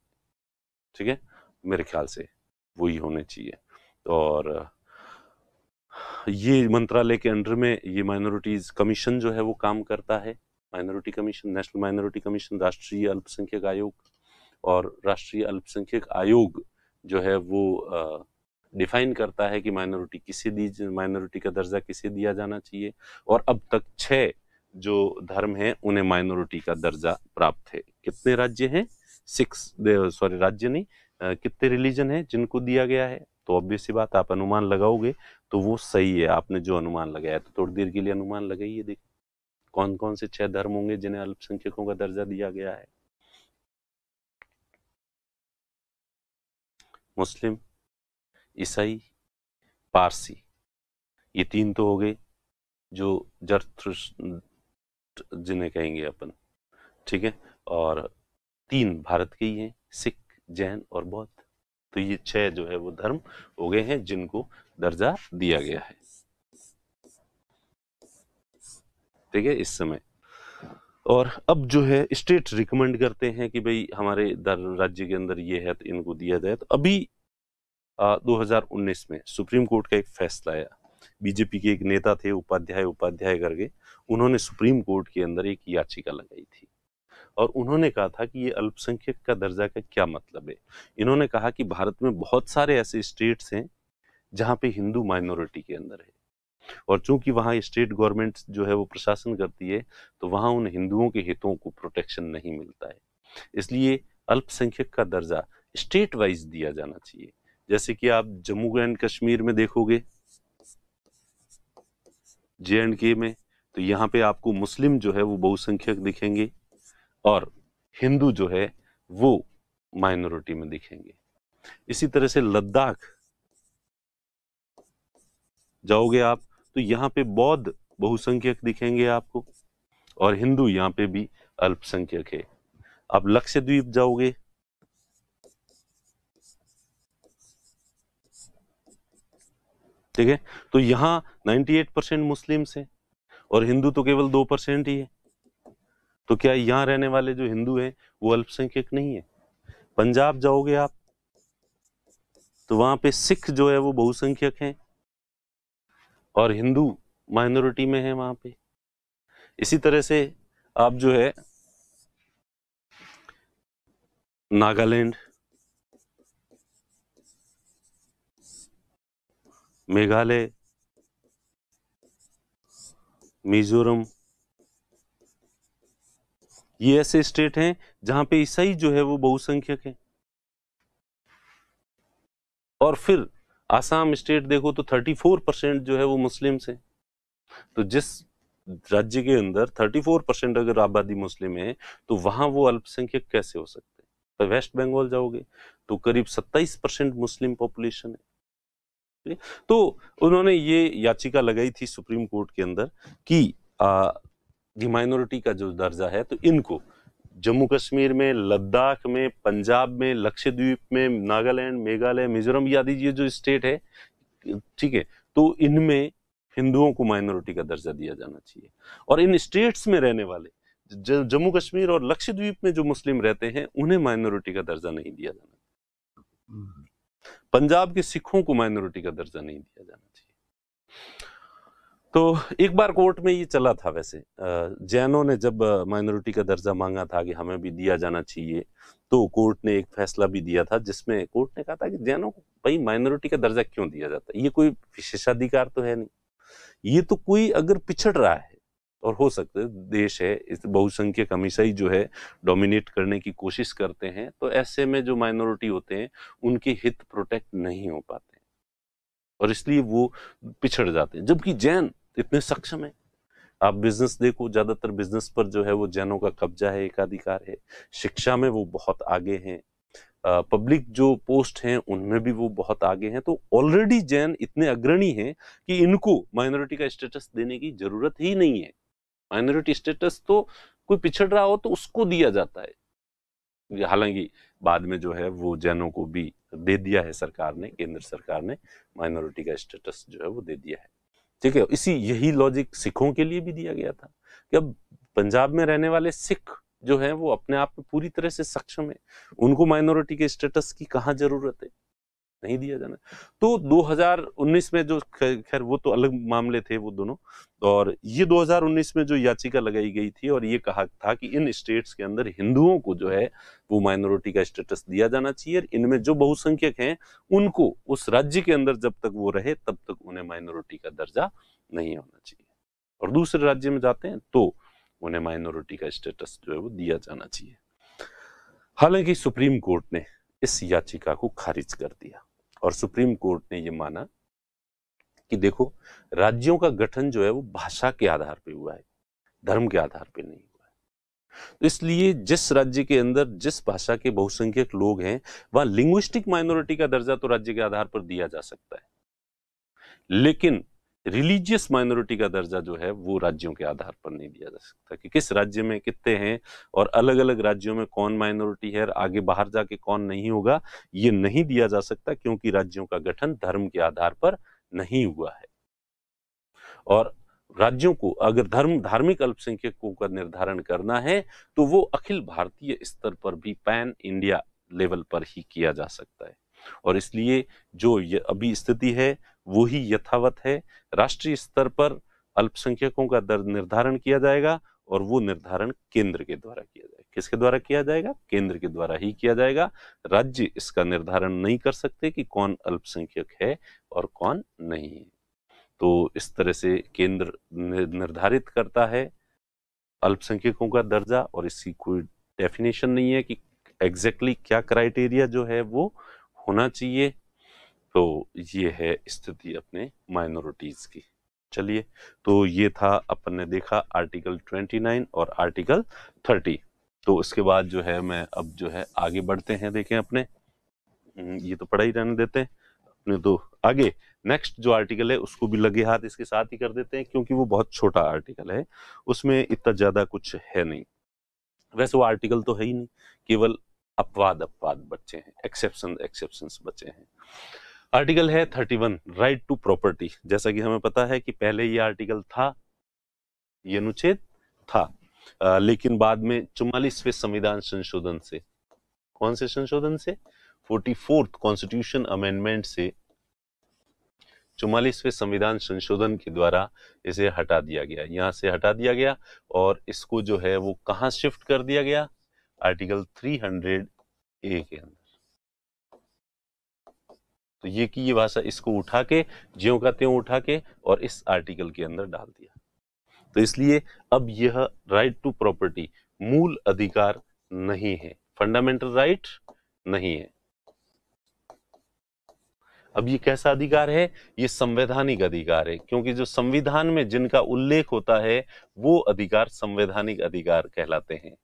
ठीक है, मेरे ख्याल से वही होने चाहिए। और ये मंत्रालय के अंडर में ये माइनॉरिटीज कमीशन जो है वो काम करता है, minority commission, national minority commission, राष्ट्रीय अल्पसंख्यक आयोग। और राष्ट्रीय अल्पसंख्यक आयोग जो है वो डिफाइन करता है कि माइनॉरिटी का दर्जा किसे दिया जाना चाहिए। और अब तक 6 जो धर्म हैं उन्हें माइनॉरिटी का दर्जा प्राप्त है। कितने राज्य हैं, 6, सॉरी राज्य नहीं, कितने रिलीजन है जिनको दिया गया है। तो ऑब्वियस सी बात, आप अनुमान लगाओगे तो वो सही है। आपने जो अनुमान लगाया, तो थोड़ी देर के लिए अनुमान लगाइए, देखिए कौन कौन से 6 धर्म होंगे जिन्हें अल्पसंख्यकों का दर्जा दिया गया है। मुस्लिम, ईसाई, पारसी, ये 3 तो हो गए जो जरथुस्त्र जिन्हें कहेंगे अपन। ठीक है, और 3 भारत के ही हैं, सिख, जैन और बौद्ध। तो ये 6 जो है वो धर्म हो गए हैं जिनको दर्जा दिया गया है। ठीक है, इस समय। और अब जो है स्टेट रिकमेंड करते हैं कि भाई हमारे राज्य के अंदर ये है तो इनको दिया जाए। तो अभी 2019 में सुप्रीम कोर्ट का एक फैसला आया। बीजेपी के एक नेता थे उपाध्याय करके, उन्होंने सुप्रीम कोर्ट के अंदर एक याचिका लगाई थी और उन्होंने कहा था कि ये अल्पसंख्यक का दर्जा का क्या मतलब है। इन्होंने कहा कि भारत में बहुत सारे ऐसे स्टेट्स हैं जहां पे हिंदू माइनॉरिटी के अंदर है, और चूंकि वहां स्टेट गवर्नमेंट जो है वो प्रशासन करती है, तो वहां उन हिंदुओं के हितों को प्रोटेक्शन नहीं मिलता है। इसलिए अल्पसंख्यक का दर्जा स्टेट वाइज दिया जाना चाहिए। जैसे कि आप जम्मू एंड कश्मीर में देखोगे, JNK में, तो यहाँ पे आपको मुस्लिम जो है वो बहुसंख्यक दिखेंगे और हिंदू जो है वो माइनॉरिटी में दिखेंगे। इसी तरह से लद्दाख जाओगे आप, तो यहाँ पे बौद्ध बहुसंख्यक दिखेंगे आपको और हिंदू यहाँ पे भी अल्पसंख्यक है। आप लक्षद्वीप जाओगे, ठीक है, तो यहाँ 98% मुस्लिम्स हैं और हिंदू तो केवल 2% ही है। तो क्या यहाँ रहने वाले जो हिंदू हैं वो अल्पसंख्यक नहीं है? पंजाब जाओगे आप तो वहां पे सिख जो है वो बहुसंख्यक हैं और हिंदू माइनॉरिटी में है वहां पे। इसी तरह से आप जो है नागालैंड, मेघालय, मिजोरम, ये ऐसे स्टेट हैं जहां पे ईसाई जो है वो बहुसंख्यक है। और फिर आसाम स्टेट देखो तो 34% जो है वो मुस्लिम्स हैं। तो जिस राज्य के अंदर 34% अगर आबादी मुस्लिम है तो वहां वो अल्पसंख्यक कैसे हो सकते हैं? तो वेस्ट बंगाल जाओगे तो करीब 27% मुस्लिम पॉपुलेशन है। तो उन्होंने ये याचिका लगाई थी सुप्रीम कोर्ट के अंदर कि ये माइनॉरिटी का जो दर्जा है तो इनको जम्मू कश्मीर में, लद्दाख में, पंजाब में, लक्षद्वीप में, नागालैंड, मेघालय, मिजोरम आदि ये जो स्टेट है, ठीक है, तो इनमें हिंदुओं को माइनॉरिटी का दर्जा दिया जाना चाहिए। और इन स्टेट्स में रहने वाले जम्मू कश्मीर और लक्षद्वीप में जो मुस्लिम रहते हैं उन्हें माइनॉरिटी का दर्जा नहीं दिया जाना। पंजाब के सिखों को माइनॉरिटी का दर्जा नहीं दिया जाना चाहिए। तो एक बार कोर्ट में ये चला था, वैसे जैनों ने जब माइनॉरिटी का दर्जा मांगा था कि हमें भी दिया जाना चाहिए, तो कोर्ट ने एक फैसला भी दिया था जिसमें कोर्ट ने कहा था कि जैनों को भाई माइनॉरिटी का दर्जा क्यों दिया जाता है? ये कोई विशेषाधिकार तो है नहीं, ये तो कोई अगर पिछड़ रहा है और हो सकता है देश है इस बहुसंख्यक हमेशा ही जो है डोमिनेट करने की कोशिश करते हैं, तो ऐसे में जो माइनॉरिटी होते हैं उनके हित प्रोटेक्ट नहीं हो पाते और इसलिए वो पिछड़ जाते हैं। जबकि जैन इतने सक्षम है, आप बिजनेस देखो, ज्यादातर बिजनेस पर जो है वो जैनों का कब्जा है, एकाधिकार है। शिक्षा में वो बहुत आगे हैं, पब्लिक जो पोस्ट हैं उनमें भी वो बहुत आगे हैं। तो ऑलरेडी जैन इतने अग्रणी हैं कि इनको माइनॉरिटी का स्टेटस देने की जरूरत ही नहीं है। माइनॉरिटी स्टेटस तो कोई पिछड़ रहा हो तो उसको दिया जाता है। हालांकि बाद में जो है वो जैनों को भी दे दिया है सरकार ने, केंद्र सरकार ने माइनॉरिटी का स्टेटस जो है वो दे दिया है, ठीक है। इसी यही लॉजिक सिखों के लिए भी दिया गया था कि अब पंजाब में रहने वाले सिख जो है वो अपने आप में पूरी तरह से सक्षम है, उनको माइनॉरिटी के स्टेटस की कहां जरूरत है, नहीं दिया जाना। तो 2019 में जो, खैर वो तो अलग मामले थे वो दोनों, और ये 2019 में जो याचिका लगाई गई थी और ये कहा था कि इन स्टेट्स के अंदर हिंदुओं को जो है वो माइनॉरिटी का स्टेटस दिया जाना चाहिए, इनमें जो बहुसंख्यक हैं उनको उस राज्य के अंदर जब तक वो रहे तब तक उन्हें माइनॉरिटी का दर्जा नहीं होना चाहिए, और दूसरे राज्य में जाते हैं तो उन्हें माइनॉरिटी का स्टेटस जो है वो दिया जाना चाहिए। हालांकि सुप्रीम कोर्ट ने इस याचिका को खारिज कर दिया और सुप्रीम कोर्ट ने ये माना कि देखो, राज्यों का गठन जो है वो भाषा के आधार पे हुआ है, धर्म के आधार पे नहीं हुआ है। तो इसलिए जिस राज्य के अंदर जिस भाषा के बहुसंख्यक लोग हैं वहां लिंग्विस्टिक माइनॉरिटी का दर्जा तो राज्य के आधार पर दिया जा सकता है, लेकिन रिलीजियस माइनॉरिटी का दर्जा जो है वो राज्यों के आधार पर नहीं दिया जा सकता कि किस राज्य में कितने हैं और अलग अलग राज्यों में कौन माइनॉरिटी है, आगे बाहर जाके कौन नहीं होगा, ये नहीं दिया जा सकता क्योंकि राज्यों का गठन धर्म के आधार पर नहीं हुआ है। और राज्यों को अगर धार्मिक अल्पसंख्यकों का निर्धारण करना है तो वो अखिल भारतीय स्तर पर भी पैन इंडिया लेवल पर ही किया जा सकता है, और इसलिए जो अभी स्थिति है वो ही यथावत है। राष्ट्रीय स्तर पर अल्पसंख्यकों का दर निर्धारण किया जाएगा और वो निर्धारण केंद्र के द्वारा किया जाएगा। किसके द्वारा किया जाएगा? केंद्र के द्वारा ही किया जाएगा। राज्य इसका निर्धारण नहीं कर सकते कि कौन अल्पसंख्यक है और कौन नहीं है। तो इस तरह से केंद्र निर्धारित करता है अल्पसंख्यकों का दर्जा, और इसकी कोई डेफिनेशन नहीं है कि एग्जैक्टली क्या क्राइटेरिया जो है वो होना चाहिए। तो ये है स्थिति अपने माइनॉरिटीज की। चलिए, तो ये था अपन ने देखा आर्टिकल 29 और आर्टिकल 30। तो इसके बाद जो है मैं अब जो है आगे बढ़ते हैं, देखें अपने, ये तो पढ़ा ही रहने देते हैं अपने, तो आगे नेक्स्ट जो आर्टिकल है उसको भी लगे हाथ इसके साथ ही कर देते हैं क्योंकि वो बहुत छोटा आर्टिकल है, उसमें इतना ज्यादा कुछ है नहीं। वैसे वो आर्टिकल तो है ही नहीं, केवल अपवाद बचे हैं, एक्सेप्शंस बचे हैं। आर्टिकल है 31, राइट टू प्रॉपर्टी। जैसा कि हमें पता है कि पहले ये आर्टिकल था, ये अनुच्छेद था, लेकिन बाद में 44वें संविधान संशोधन से, कौन से संशोधन से, 44th कॉन्स्टिट्यूशन अमेंडमेंट से, 44वें संविधान संशोधन के द्वारा इसे हटा दिया गया, यहां से हटा दिया गया और इसको जो है वो कहां शिफ्ट कर दिया गया, आर्टिकल 300A के अंदर। तो ये की ये भाषा इसको उठा के, ज्यों का त्यों उठा के और इस आर्टिकल के अंदर डाल दिया। तो इसलिए अब यह राइट टू प्रॉपर्टी मूल अधिकार नहीं है, फंडामेंटल राइट नहीं है। अब ये कैसा अधिकार है, ये संवैधानिक अधिकार है, क्योंकि जो संविधान में जिनका उल्लेख होता है वो अधिकार संवैधानिक अधिकार कहलाते हैं।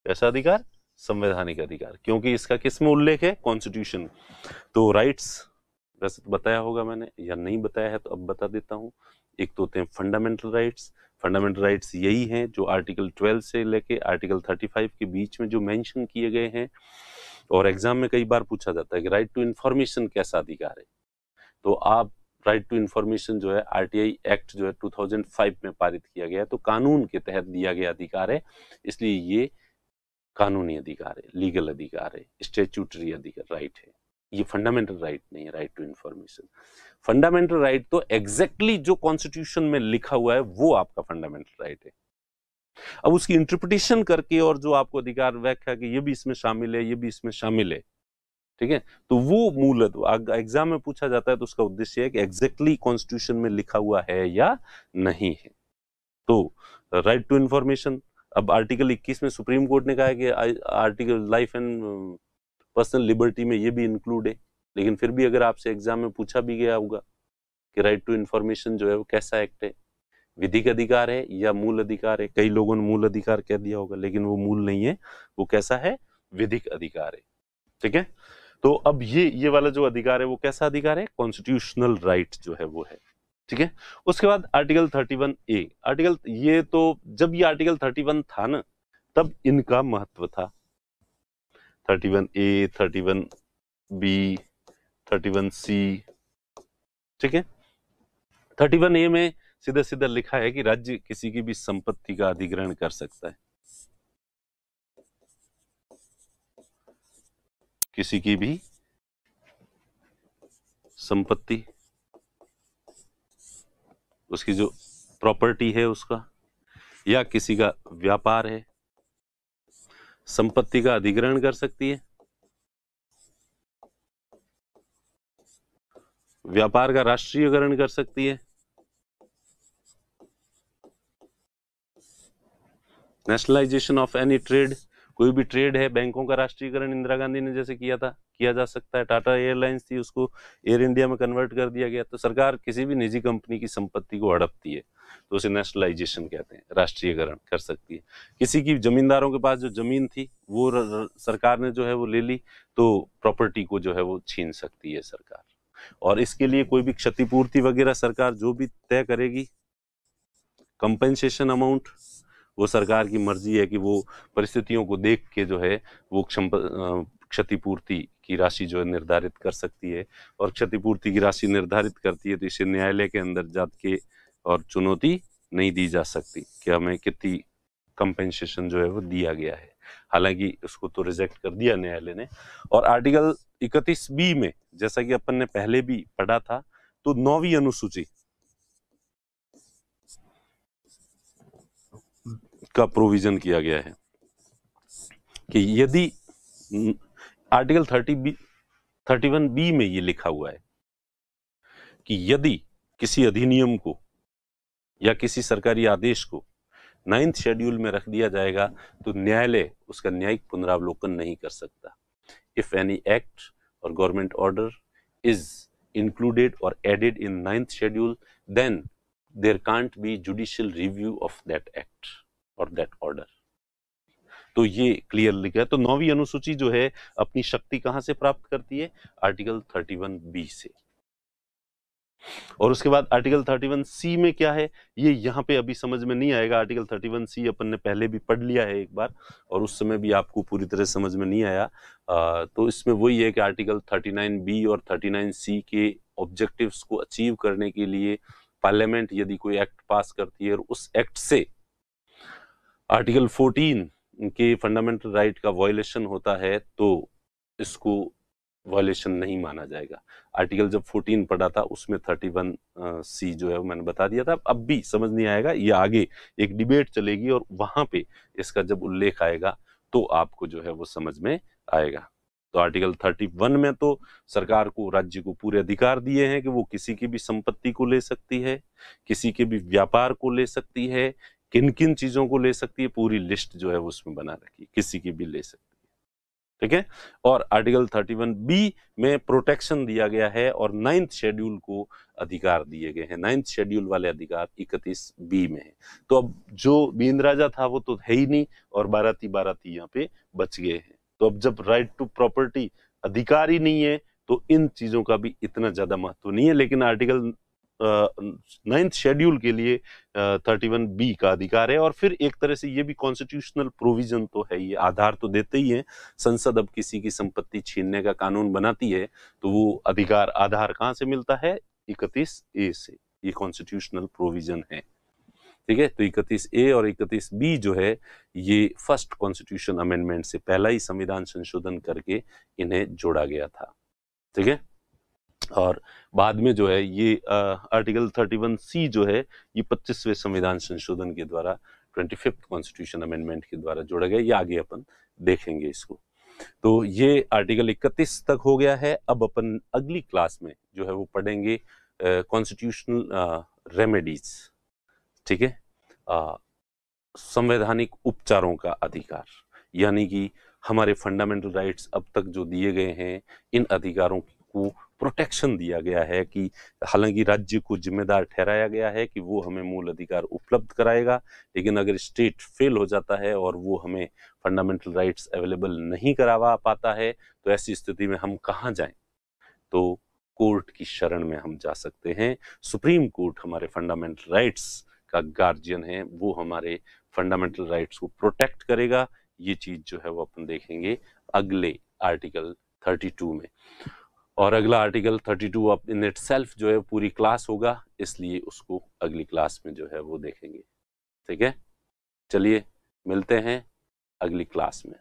कैसा अधिकार, संवैधानिक अधिकार, क्योंकि इसका किस में उल्लेख है, कॉन्स्टिट्यूशन। तो राइट्स वैसे तो बताया होगा मैंने, या नहीं बताया है तो अब बता देता हूं। एक तो होते हैं फंडामेंटल राइट्स। फंडामेंटल राइट्स यही हैं जो आर्टिकल 12 से लेके आर्टिकल 35 के बीच में जो मेंशन किए गए हैं। और एग्जाम में कई बार पूछा जाता है कि राइट टू इंफॉर्मेशन कैसा अधिकार है। तो आप राइट टू इंफॉर्मेशन जो है आरटीआई एक्ट जो है 2005 में पारित किया गया है, तो कानून के तहत दिया गया अधिकार है, इसलिए ये कानूनी अधिकार है, लीगल अधिकार है, स्टैट्यूटरी अधिकार राइट है। ये फंडामेंटल राइट नहीं है, right to information. Fundamental right तो एग्जैक्टली जो कॉन्स्टिट्यूशन में लिखा हुआ है वो आपका फंडामेंटल राइट है। अब उसकी इंटरप्रिटेशन करके और जो आपको अधिकार व्याख्या कि ये भी इसमें शामिल है, ये भी इसमें शामिल है, ठीक है, तो वो मूल एग्जाम में पूछा जाता है, तो उसका उद्देश्य है कि एग्जैक्टली कॉन्स्टिट्यूशन में लिखा हुआ है या नहीं है। तो राइट टू इंफॉर्मेशन, अब आर्टिकल 21 में सुप्रीम कोर्ट ने कहा है कि article life and personal liberty में ये भी इंक्लूड है, लेकिन फिर भी अगर आपसे एग्जाम में पूछा भी गया होगा कि राइट टू इंफॉर्मेशन जो है वो कैसा एक्ट है, विधिक अधिकार है या मूल अधिकार है, कई लोगों ने मूल अधिकार कह दिया होगा, लेकिन वो मूल नहीं है, वो कैसा है, विधिक अधिकार है। ठीक है, तो अब ये वाला जो अधिकार है वो कैसा अधिकार है, कॉन्स्टिट्यूशनल राइट जो है वो है। ठीक है, उसके बाद आर्टिकल 31A, आर्टिकल ये तो जब ये आर्टिकल 31 था ना तब इनका महत्व था। 31A, 31B, 31C, ठीक है। 31A में सीधा सीधा लिखा है कि राज्य किसी की भी संपत्ति का अधिग्रहण कर सकता है, किसी की भी संपत्ति, उसकी जो प्रॉपर्टी है उसका, या किसी का व्यापार है, संपत्ति का अधिग्रहण कर सकती है, व्यापार का राष्ट्रीयकरण कर सकती है, नेशनलाइजेशन ऑफ एनी ट्रेड, कोई भी ट्रेड है, बैंकों का राष्ट्रीयकरण इंदिरा गांधी ने जैसे किया था, किया जा सकता है। टाटा एयरलाइंस थी, उसको एयर इंडिया में कन्वर्ट कर दिया गया। तो सरकार किसी भी निजी कंपनी की संपत्ति को हड़पती है तो उसे नेशनलाइजेशन कहते हैं, राष्ट्रीयकरण कर सकती है। किसी की जमींदारों के पास जो जमीन थी वो सरकार ने जो है वो ले ली, तो प्रॉपर्टी को जो है वो छीन सकती है सरकार। और इसके लिए कोई भी क्षतिपूर्ति वगैरह सरकार जो भी तय करेगी, कंपेंसेशन अमाउंट, वो सरकार की मर्जी है कि वो परिस्थितियों को देख के जो है वो क्षतिपूर्ति की राशि जो है निर्धारित कर सकती है। और क्षतिपूर्ति की राशि निर्धारित करती है तो इसे न्यायालय के अंदर जाके और चुनौती नहीं दी जा सकती कि हमें कितनी कंपेंसेशन जो है वो दिया गया है, हालांकि उसको तो रिजेक्ट कर दिया न्यायालय ने। और आर्टिकल 31B में जैसा कि अपन ने पहले भी पढ़ा था, तो 9वीं अनुसूची का प्रोविजन किया गया है कि यदि आर्टिकल 31B में ये लिखा हुआ है कि यदि किसी अधिनियम को या किसी सरकारी आदेश को 9th शेड्यूल में रख दिया जाएगा तो न्यायालय उसका न्यायिक पुनरावलोकन नहीं कर सकता। इफ एनी एक्ट और गवर्नमेंट ऑर्डर इज इंक्लूडेड और added in 9th schedule then there can't be judicial review of that act और दैट ऑर्डर। तो ये क्लियर लिखा है। तो 9वीं अनुसूची जो है अपनी शक्ति कहां से प्राप्त करती है, आर्टिकल 31B से। और उसके बाद आर्टिकल 31C में क्या है, ये यहाँ पे अभी समझ में नहीं आएगा। आर्टिकल 31C अपन ने पहले भी पढ़ लिया है एक बार और उस समय भी आपको पूरी तरह समझ में नहीं आया। तो इसमें वही है कि आर्टिकल 39B और 39C के ऑब्जेक्टिव्स को अचीव करने के लिए पार्लियामेंट यदि कोई एक्ट पास करती है और उस एक्ट से आर्टिकल 14 के फंडामेंटल राइट का वायलेशन होता है तो इसको वायलेशन नहीं माना जाएगा। आर्टिकल जब 14 पढ़ा था उसमें 31 सी जो है वो मैंने बता दिया था। अब भी समझ नहीं आएगा, ये आगे एक डिबेट चलेगी और वहां पे इसका जब उल्लेख आएगा तो आपको जो है वो समझ में आएगा। तो आर्टिकल 31 में तो सरकार को, राज्य को पूरे अधिकार दिए हैं कि वो किसी की भी संपत्ति को ले सकती है, किसी के भी व्यापार को ले सकती है, किन किन चीजों को ले सकती है, पूरी लिस्ट जो है वो उसमें बना रखी, किसी की भी ले सकती है। ठीक है। और आर्टिकल 31B में प्रोटेक्शन दिया गया है और 9th शेड्यूल को अधिकार दिए गए हैं। 9th शेड्यूल वाले अधिकार 31B में है। तो अब जो बींद राजा था वो तो है ही नहीं और बाराती यहाँ पे बच गए हैं। तो अब जब राइट टू प्रॉपर्टी अधिकार ही नहीं है तो इन चीजों का भी इतना ज्यादा महत्व नहीं है। लेकिन आर्टिकल 9th शेड्यूल के लिए 31B का अधिकार है। और फिर एक तरह से ये भी कॉन्स्टिट्यूशनल प्रोविजन तो है, ये आधार तो देते ही है। संसद अब किसी की संपत्ति छीनने का कानून बनाती है तो वो अधिकार, आधार कहां से मिलता है? 31A से। ये कॉन्स्टिट्यूशनल प्रोविजन है। ठीक है। तो 31A और 31B जो है ये फर्स्ट कॉन्स्टिट्यूशन अमेंडमेंट से, पहला ही संविधान संशोधन करके इन्हें जोड़ा गया था। ठीक है। और बाद में जो है ये आर्टिकल 31C जो है ये 25वें संविधान संशोधन के द्वारा 25th कॉन्स्टिट्यूशन अमेंडमेंट के द्वारा जोड़ा गया। ये आगे अपन देखेंगे इसको। तो ये आर्टिकल 31 तक हो गया है। अब अपन अगली क्लास में जो है वो पढ़ेंगे कॉन्स्टिट्यूशनल रेमेडीज। ठीक है। संवैधानिक उपचारों का अधिकार, यानी कि हमारे फंडामेंटल राइट्स अब तक जो दिए गए हैं, इन अधिकारों को प्रोटेक्शन दिया गया है कि हालांकि राज्य को जिम्मेदार ठहराया गया है कि वो हमें मूल अधिकार उपलब्ध कराएगा, लेकिन अगर स्टेट फेल हो जाता है और वो हमें फंडामेंटल राइट्स अवेलेबल नहीं करवा पाता है तो ऐसी स्थिति में हम कहाँ जाएं? तो कोर्ट की शरण में हम जा सकते हैं। सुप्रीम कोर्ट हमारे फंडामेंटल राइट्स का गार्जियन है, वो हमारे फंडामेंटल राइट्स को प्रोटेक्ट करेगा। ये चीज जो है वो अपन देखेंगे अगले आर्टिकल 32 में। और अगला आर्टिकल 32 अब इन इटसेल्फ जो है पूरी क्लास होगा, इसलिए उसको अगली क्लास में जो है वो देखेंगे। ठीक है। चलिए मिलते हैं अगली क्लास में।